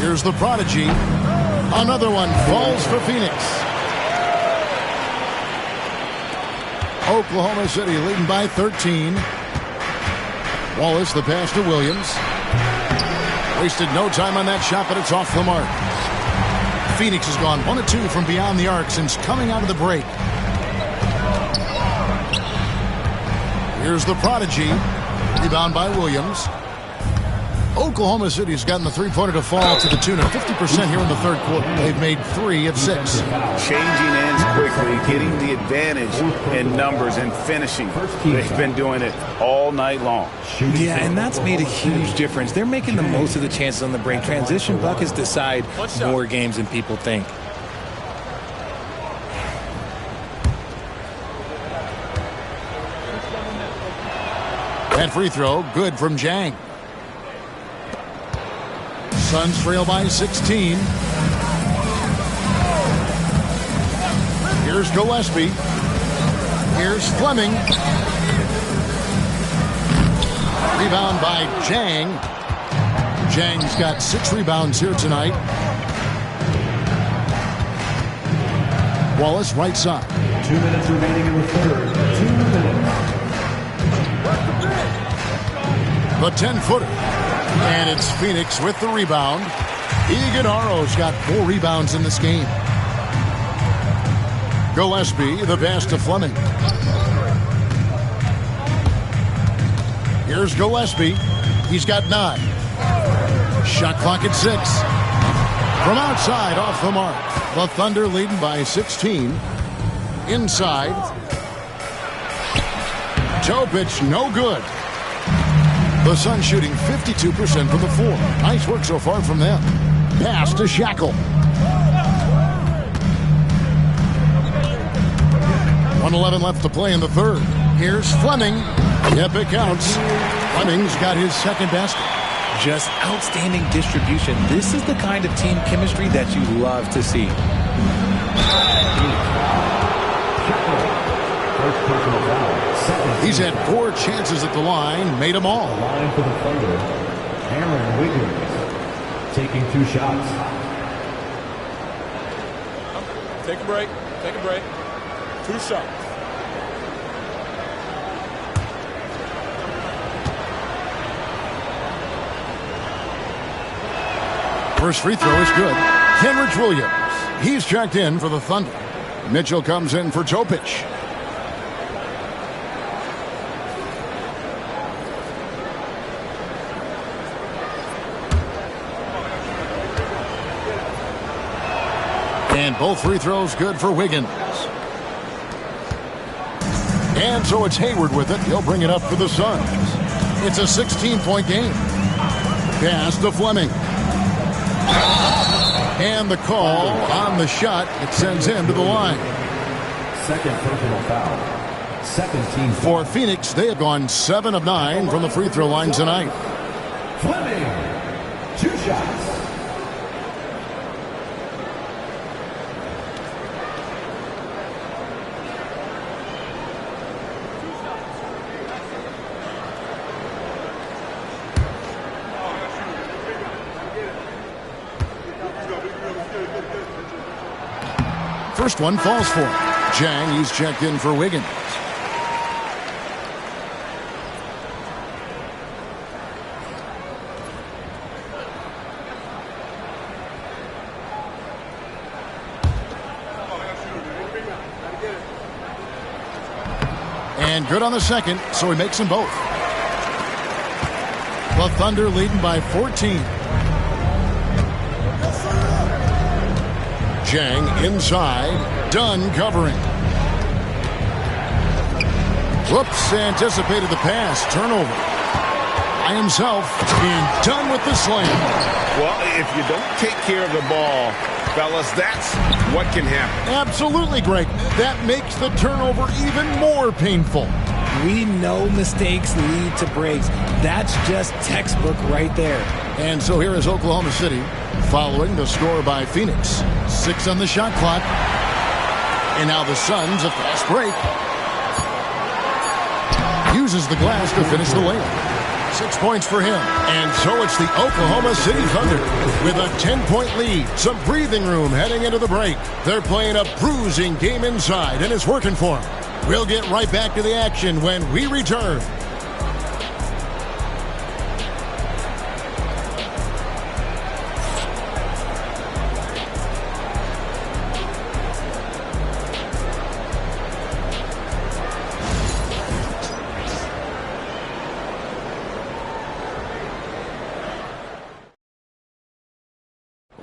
Here's the prodigy. Another one falls for Phoenix. Oklahoma City leading by 13. Wallace, the pass to Williams. Wasted no time on that shot, but it's off the mark. Phoenix has gone 1 of 2 from beyond the arc since coming out of the break. Here's the prodigy. Rebound by Williams. Oklahoma City's gotten the three-pointer to fall to the tune of 50% here in the third quarter. They've made 3 of 6. Changing ends quickly, getting the advantage in numbers and finishing. They've been doing it all night long. Yeah, and that's made a huge difference. They're making the most of the chances on the break. Transition buckets decide more games than people think. That free throw, good from Jang. Suns trail by 16. Here's Gillespie. Here's Fleming. Rebound by Jang. Jang's got 6 rebounds here tonight. Wallace, right side. 2 minutes remaining in the third. 2 minutes. The 10-footer. And it's Phoenix with the rebound. Iguodala's got 4 rebounds in this game. Gillespie, the pass to Fleming. Here's Gillespie. He's got 9. Shot clock at 6. From outside, off the mark. The Thunder leading by 16. Inside. Toe pitch, no good. The Suns shooting 52% from the floor. Nice work so far from them. Pass to Shackle. 1:11 left to play in the third. Here's Fleming. Yep, it counts. Fleming's got his second basket. Just outstanding distribution. This is the kind of team chemistry that you love to see. First personal foul. He's had 4 chances at the line, made them all. Line for the Thunder. Aaron Wiggins taking 2 shots. Take a break. Take a break. 2 shots. First free throw is good. Kenrich Williams. He's checked in for the Thunder. Mitchell comes in for Topic. And both free throws good for Wiggins. And so it's Hayward with it. He'll bring it up for the Suns. It's a 16-point game. Pass to Fleming. And the call on the shot. It sends him to the line. Second personal foul. Second team foul. For Phoenix, they have gone 7 of 9 from the free throw line tonight. Fleming. 2 shots. First one falls for him. Jang, he's checked in for Wiggins. And good on the second, so he makes them both. The Thunder leading by 14. Jang inside. Dunn covering. Whoops, anticipated the pass. Turnover. By himself. And Dunn with the slam. Well, if you don't take care of the ball, fellas, that's what can happen. Absolutely, Greg. That makes the turnover even more painful. We know mistakes lead to breaks. That's just textbook right there. And so here is Oklahoma City following the score by Phoenix. 6 on the shot clock. And now the Suns, a fast break. Uses the glass to finish the layup. 6 points for him. And so it's the Oklahoma City Thunder with a 10-point lead. Some breathing room heading into the break. They're playing a bruising game inside, and it's working for them. We'll get right back to the action when we return.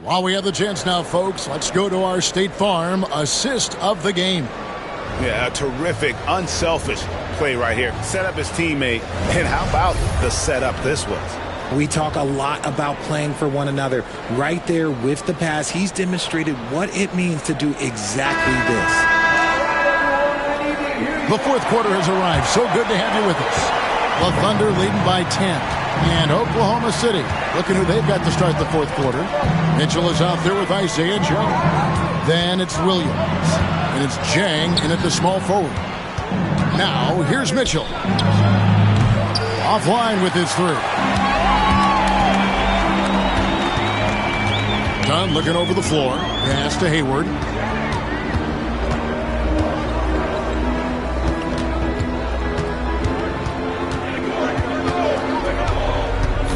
While we have the chance now, folks, let's go to our State Farm assist of the game. Yeah, a terrific, unselfish play right here. Set up his teammate, and how about the setup this was? We talk a lot about playing for one another. Right there with the pass, he's demonstrated what it means to do exactly this. The fourth quarter has arrived. So good to have you with us. The Thunder leading by 10. And Oklahoma City, looking who they've got to start the fourth quarter. Mitchell is out there with Isaiah Joe. Then it's Williams. And it's Jang in at the small forward. Now, here's Mitchell. Offline with his three. Dunn looking over the floor. Pass to Hayward.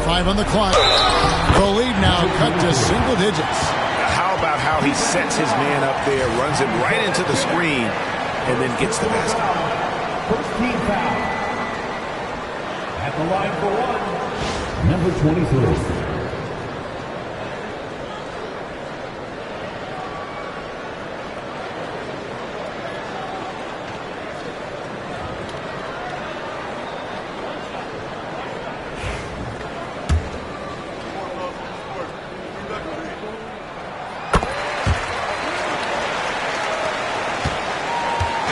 Five on the clock. The lead now cut to single digits. How about how he sets his man up there, runs him right into the screen, and then gets the basket. First team foul. At the line for one, number 23.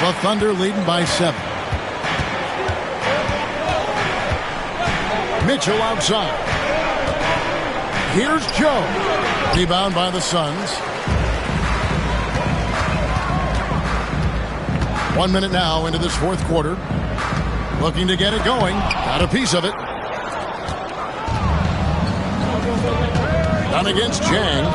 The Thunder leading by 7. Mitchell outside. Here's Joe. Rebound by the Suns. 1 minute now into this fourth quarter. Looking to get it going. Got a piece of it. Done against Jang.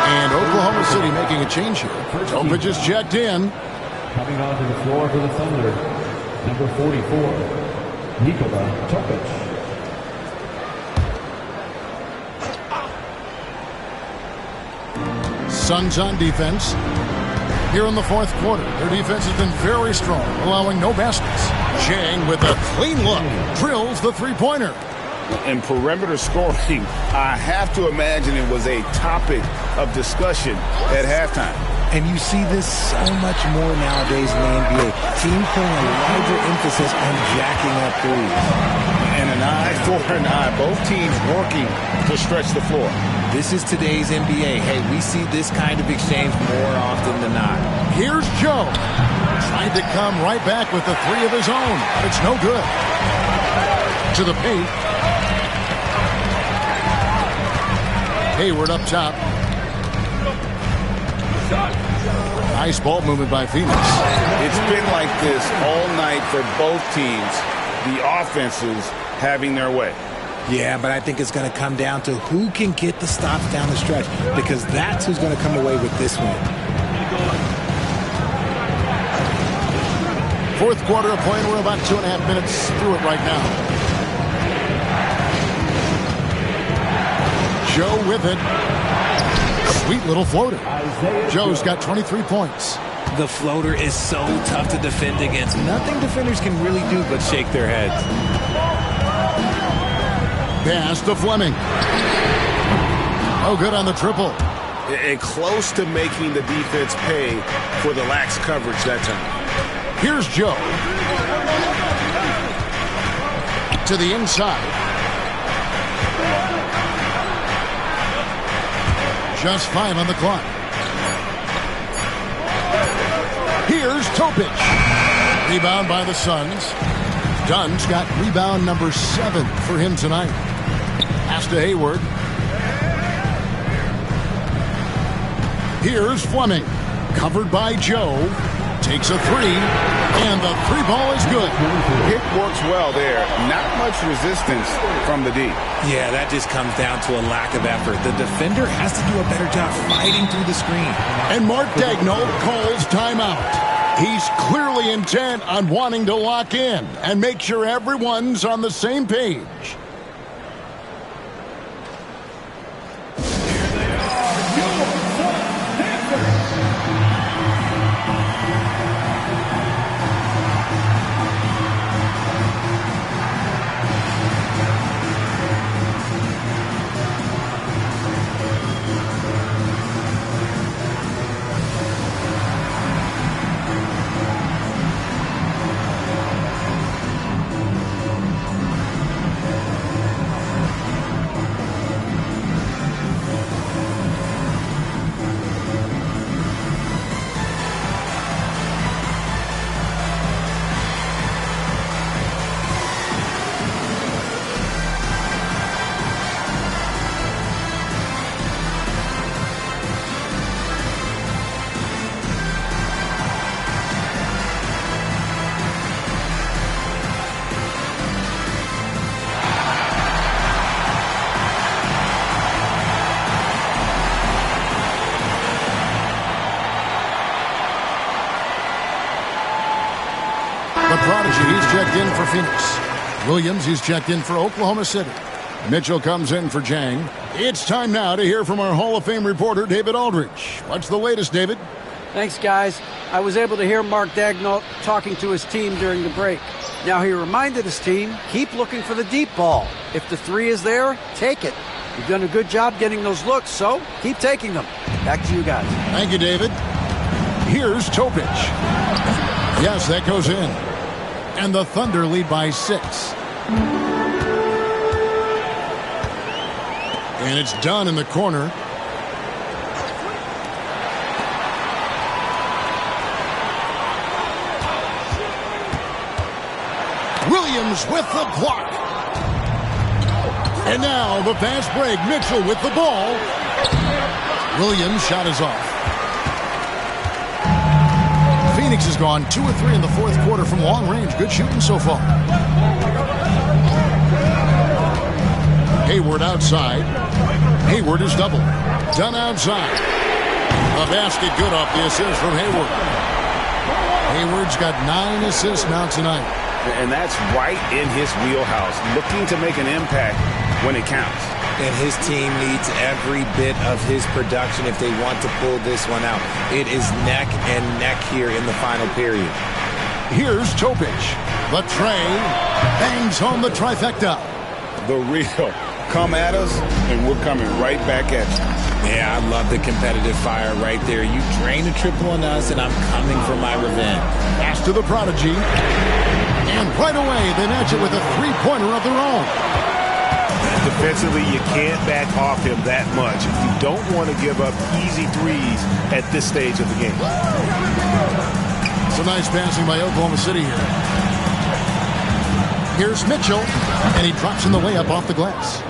And Oklahoma City making a change here. Topic is checked in. Coming onto the floor for the Thunder, number 44, Nikola Topic. Suns on defense. Here in the fourth quarter, their defense has been very strong, allowing no baskets. Jang with a clean look drills the three-pointer. And perimeter scoring, I have to imagine it was a topic of discussion at halftime. And you see this so much more nowadays in the NBA. Teams putting a larger emphasis on jacking up threes. And an eye for an eye. Both teams working to stretch the floor. This is today's NBA. Hey, we see this kind of exchange more often than not. Here's Joe. Trying to come right back with the three of his own, but it's no good. To the paint. Hayward up top. Nice ball movement by Phoenix. It's been like this all night for both teams. The offenses having their way. Yeah, but I think it's going to come down to who can get the stops down the stretch, because that's who's going to come away with this one. Fourth quarter of play, we're about 2.5 minutes through it right now. Joe with it. Sweet little floater. Joe's got 23 points. The floater is so tough to defend against. Nothing defenders can really do but shake their heads. Pass to Fleming. Oh, good on the triple. And close to making the defense pay for the lax coverage that time. Here's Joe. To the inside. Just 5 on the clock. Here's Topic. Rebound by the Suns. Dunn's got rebound number 7 for him tonight. Pass to Hayward. Here's Fleming. Covered by Joe. takes a three, and the three ball is good. Pick works well there. Not much resistance from the D. Yeah, that just comes down to a lack of effort. The defender has to do a better job fighting through the screen. And Mark Daigneault calls timeout. He's clearly intent on wanting to lock in and make sure everyone's on the same page. The prodigy, he's checked in for Phoenix. Williams, he's checked in for Oklahoma City. Mitchell comes in for Jang. It's time now to hear from our Hall of Fame reporter, David Aldridge. What's the latest, David? Thanks, guys. I was able to hear Mark Daigneault talking to his team during the break. Now, he reminded his team, keep looking for the deep ball. If the three is there, take it. You've done a good job getting those looks, so keep taking them. Back to you guys. Thank you, David. Here's Topic. Yes, that goes in. And the Thunder lead by 6. And it's Dunn in the corner. Williams with the block. And now the fast break. Mitchell with the ball. Williams' shot is off. Phoenix has gone 2 of 3 in the fourth quarter from long range. Good shooting so far. Hayward outside. Hayward is doubled. Dunn outside. A basket good off the assist from Hayward. Hayward's got 9 assists now tonight. And that's right in his wheelhouse. Looking to make an impact when it counts. And his team needs every bit of his production if they want to pull this one out. It is neck and neck here in the final period. Here's Topic. The tray bangs home the trifecta. The real. Come at us, and we're coming right back at you. Yeah, I love the competitive fire right there. You drain a triple on us, and I'm coming for my revenge. Pass to the prodigy. And right away, they match it with a three-pointer of their own. Defensively, you can't back off him that much if you don't want to give up easy threes at this stage of the game. Some nice passing by Oklahoma City here. Here's Mitchell, and he drops in the layup off the glass.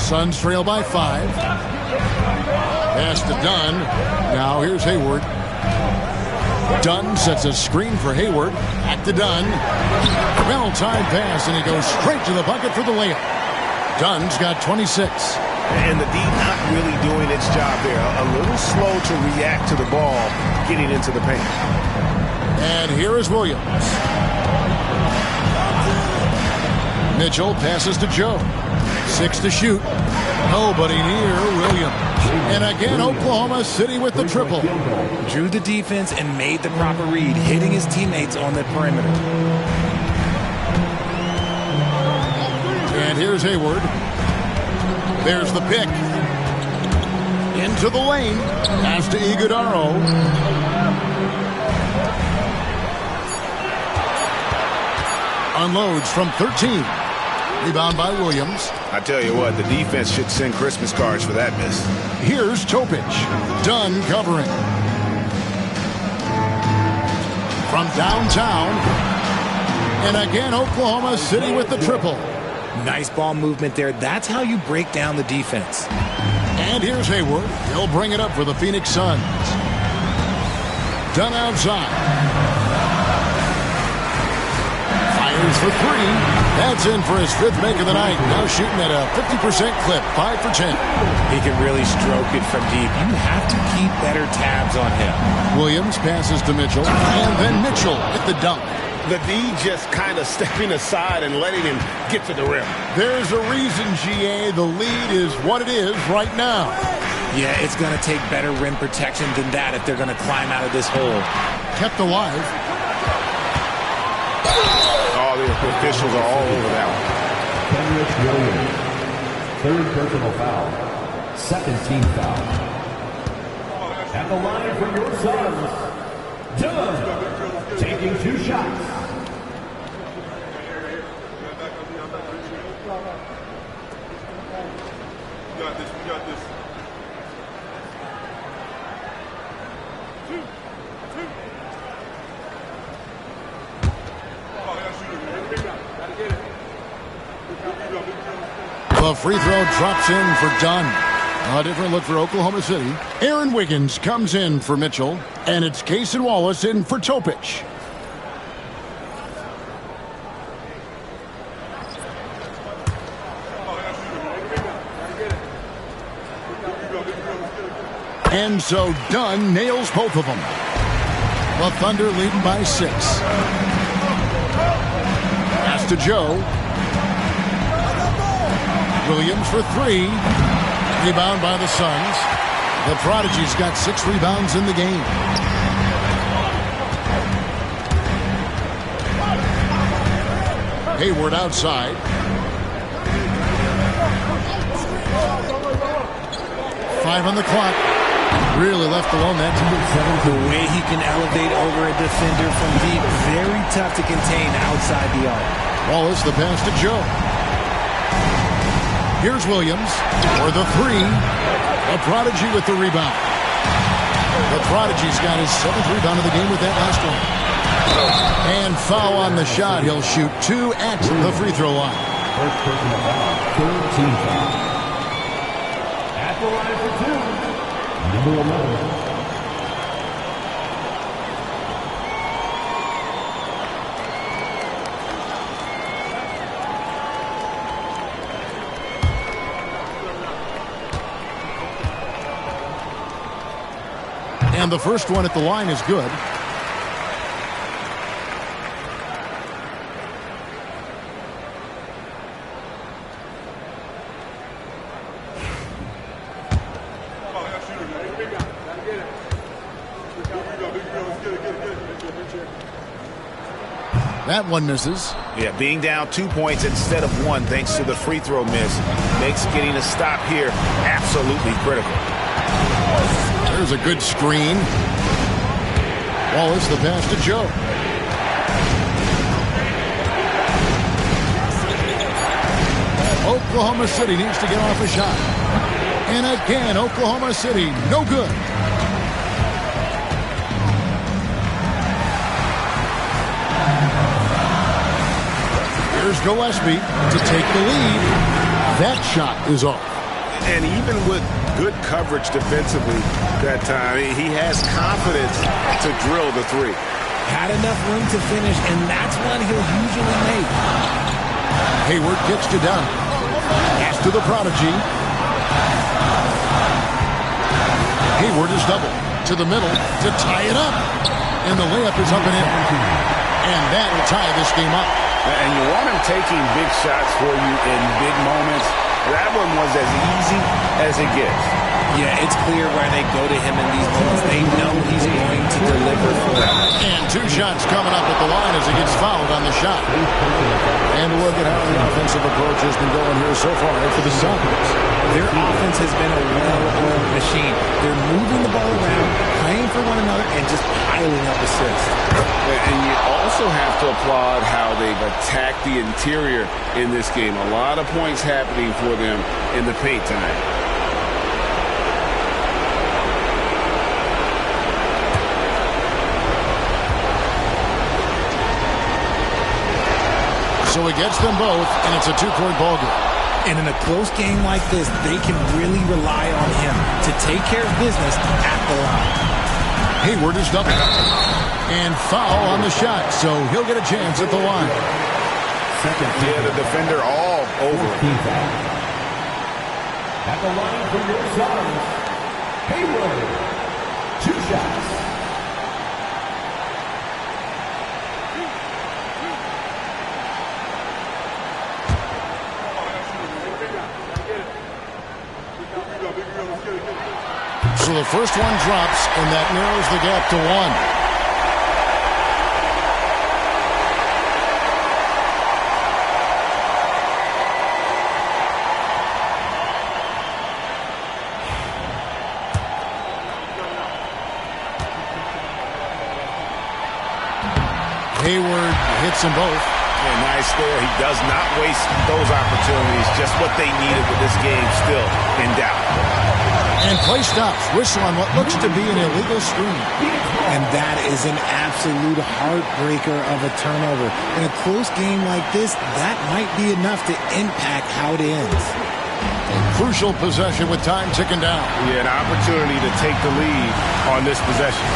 Suns trail by 5. Pass to Dunn. Now here's Hayward. Dunn sets a screen for Hayward. Back to Dunn. Well-timed pass, and he goes straight to the bucket for the layup. Dunn's got 26. And the D not really doing its job there. A little slow to react to the ball getting into the paint. And here is Williams. Mitchell passes to Joe. 6 to shoot. Nobody near Williams. And again, Oklahoma City with the triple. Drew the defense and made the proper read, hitting his teammates on the perimeter. And here's Hayward. There's the pick. Into the lane. Pass to Iguodaro. Unloads from 13. Rebound by Williams. I tell you what, the defense should send Christmas cards for that miss. Here's Topic. Dunn covering. From downtown. And again, Oklahoma City with the triple. Nice ball movement there. That's how you break down the defense. And here's Hayward. He'll bring it up for the Phoenix Suns. Dunn outside. Fires for three. That's in for his 5th make of the night. Now shooting at a 50% clip, 5 for 10. He can really stroke it from deep. You have to keep better tabs on him. Williams passes to Mitchell, and then Mitchell with the dunk. The D just kind of stepping aside and letting him get to the rim. There's a reason, GA, the lead is what it is right now. Yeah, it's going to take better rim protection than that if they're going to climb out of this hole. Kept alive. Oh, the officials are all over that one. Kenrich Williams, 3rd personal foul, 2nd team foul. At the line for your Suns, Dunn, taking 2 shots. We got this. The free throw drops in for Dunn. A different look for Oklahoma City. Aaron Wiggins comes in for Mitchell, and it's Cason Wallace in for Topic. And so Dunn nails both of them. The Thunder leading by 6. Pass to Joe. Williams for 3. Rebound by the Suns. The Prodigy's got 6 rebounds in the game. Hayward outside. Five on the clock. Really left alone that time. The way he can elevate over a defender from deep, very tough to contain outside the arc. Wallace the pass to Joe. Here's Williams for the 3. A Prodigy with the rebound. The Prodigy's got his 7th rebound of the game with that last one. And foul on the shot. He'll shoot 2 at the free throw line. First personal foul, 3rd team foul. At the line for 2, number 11. And the first one at the line is good. That one misses. Yeah, being down 2 points instead of 1 thanks to the free throw miss makes getting a stop here absolutely critical. There's a good screen. Wallace the pass to Joe. Oklahoma City needs to get off a shot. And again, Oklahoma City, no good. Here's Gillespie to take the lead. That shot is off. And even with good coverage defensively that time, he has confidence to drill the 3. Had enough room to finish, and that's one he'll usually make. Hayward gets to Dunn. Pass to the Prodigy. Hayward is double to the middle to tie it up. And the layup is up and in. And that will tie this game up. And you want him taking big shots for you in big moments. That one was as easy as it gets. Yeah, it's clear where they go to him in these moments. They know he's going to deliver for them. And 2 shots coming up at the line as he gets fouled on the shot. And look at how the offensive approach has been going here so far for the Suns. Their offense has been a well-oiled machine. They're moving the ball around, playing for one another, and just piling up assists. And you also have to applaud how they've attacked the interior in this game. A lot of points happening for them in the paint tonight. So he gets them both, and it's a 2-point ball game. And in a close game like this, they can really rely on him to take care of business at the line. Hayward is doubled. And foul on the shot, so he'll get a chance at the line. Yeah, the defender all over. At the line for your Suns, Hayward. 2 shots. So the first one drops, and that narrows the gap to 1. Hayward hits them both. Yeah, nice score. He does not waste those opportunities. Just what they needed with this game still in doubt. And play stops. Whistle on what looks to be an illegal screen. And that is an absolute heartbreaker of a turnover. In a close game like this, that might be enough to impact how it ends. Crucial possession with time ticking down. Yeah, an opportunity to take the lead on this possession.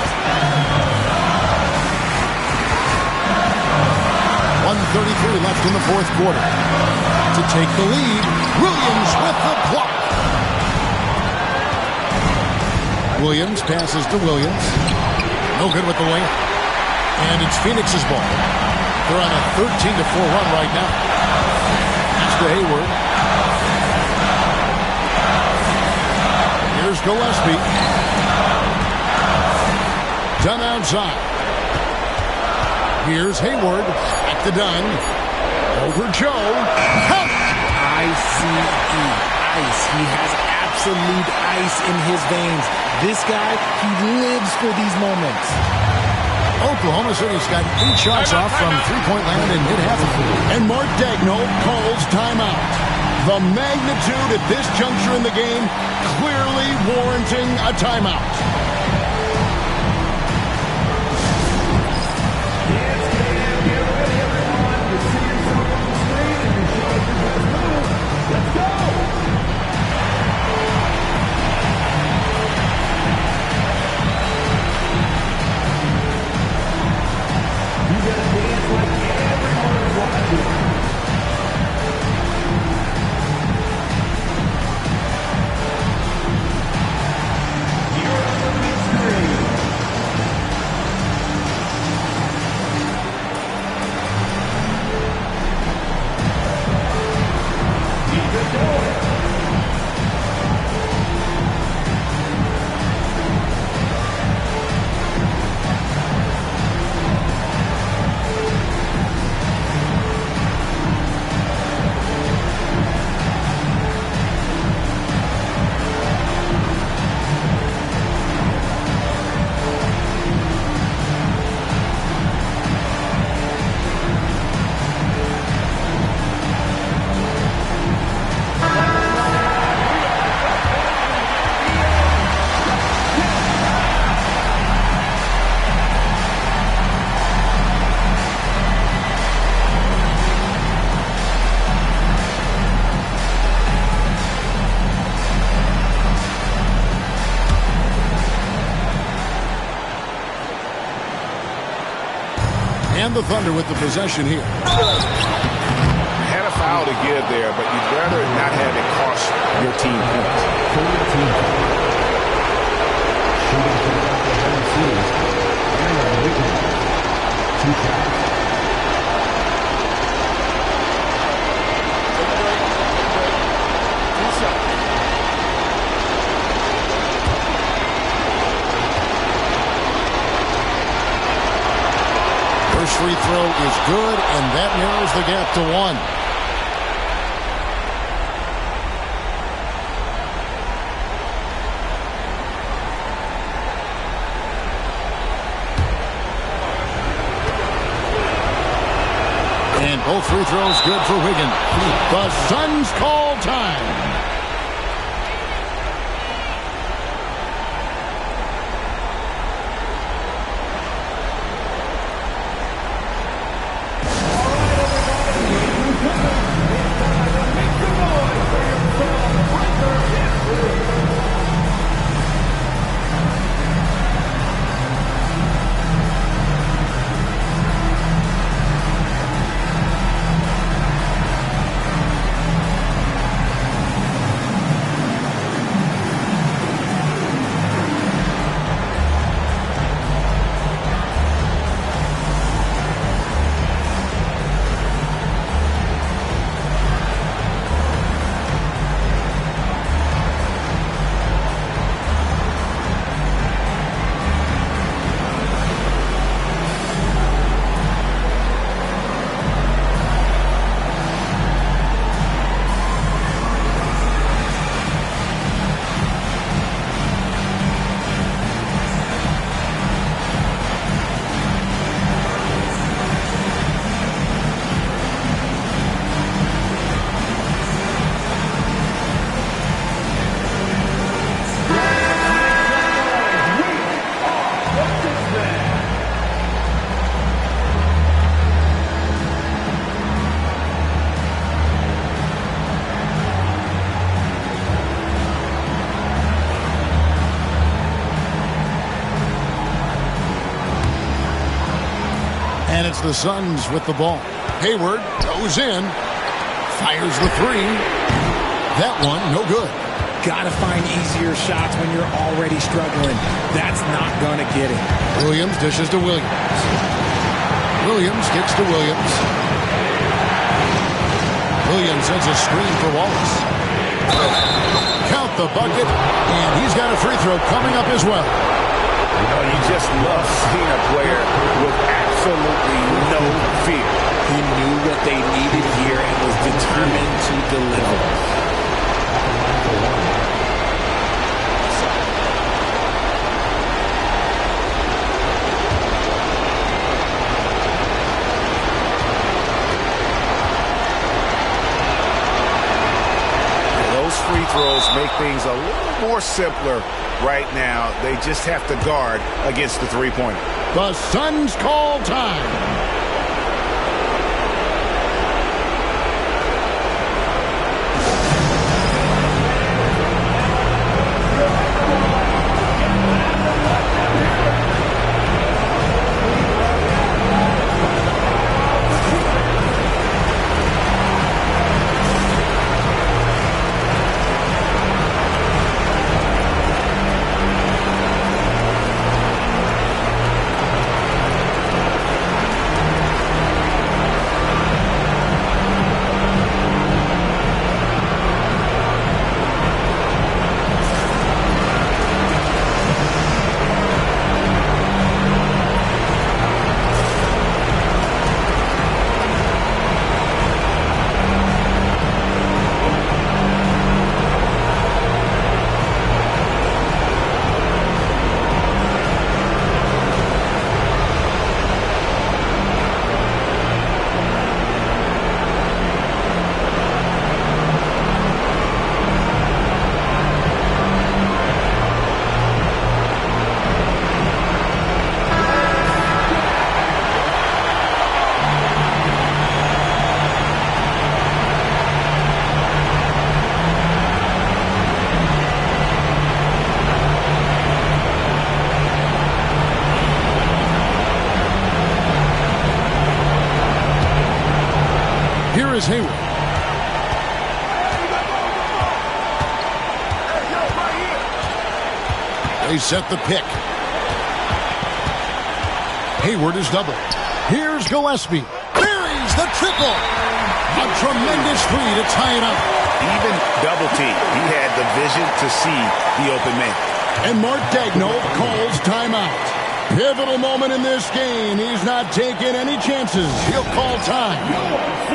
1:33 left in the fourth quarter. To take the lead, Williams with the block. Williams passes to Williams. No good with the layup. And it's Phoenix's ball. They're on a 13-4 run right now. That's to Hayward. Here's Gillespie. Dunn outside. Here's Hayward. Back to Dunn. Over Joe. Help! I-C-E. Ice. He has absolute ice in his veins. This guy, he lives for these moments. Oklahoma City's got 8 shots off from three-point land in mid-half. And Mark Daigneault calls timeout. The magnitude at this juncture in the game clearly warranting a timeout. And the Thunder with the possession here. Had a foul to give there, but you'd rather not have it cost your team points. First free throw is good, and that narrows the gap to 1. And both free throws good for Wiggins. The Suns call time. And it's the Suns with the ball. Hayward goes in, fires the three. That one, no good. Got to find easier shots when you're already struggling. That's not going to get it. Williams dishes to Williams. Williams kicks to Williams. Williams sends a screen for Wallace. Count the bucket, and he's got a free throw coming up as well. You know, you just love seeing a player with absolutely no fear. He knew what they needed here and was determined to deliver. Those free throws make things a little more simpler right now. They just have to guard against the three-pointer. The Suns call time. Here is Hayward. They set the pick. Hayward is doubled. Here's Gillespie. Buries the triple. A tremendous three to tie it up. Even double T. He had the vision to see the open man. And Mark Daigneault calls timeout. Pivotal moment in this game. He's not taking any chances. He'll call time.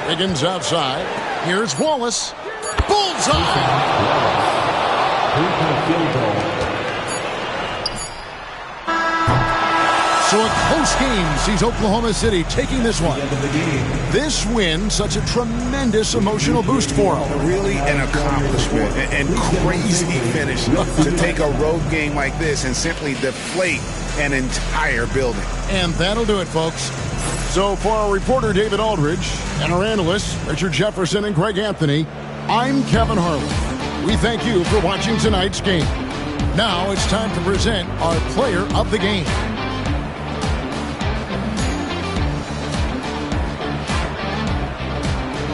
Wiggins outside. Here's Wallace. Bullseye! So a close New scheme sees Oklahoma City taking this one. This win, such a tremendous emotional boost for them. Really an accomplishment and crazy finish to take a road game like this and simply deflate an entire building. And that'll do it, folks. So for our reporter, David Aldridge, and our analysts, Richard Jefferson and Greg Anthony, I'm Kevin Harlan. We thank you for watching tonight's game. Now it's time to present our player of the game.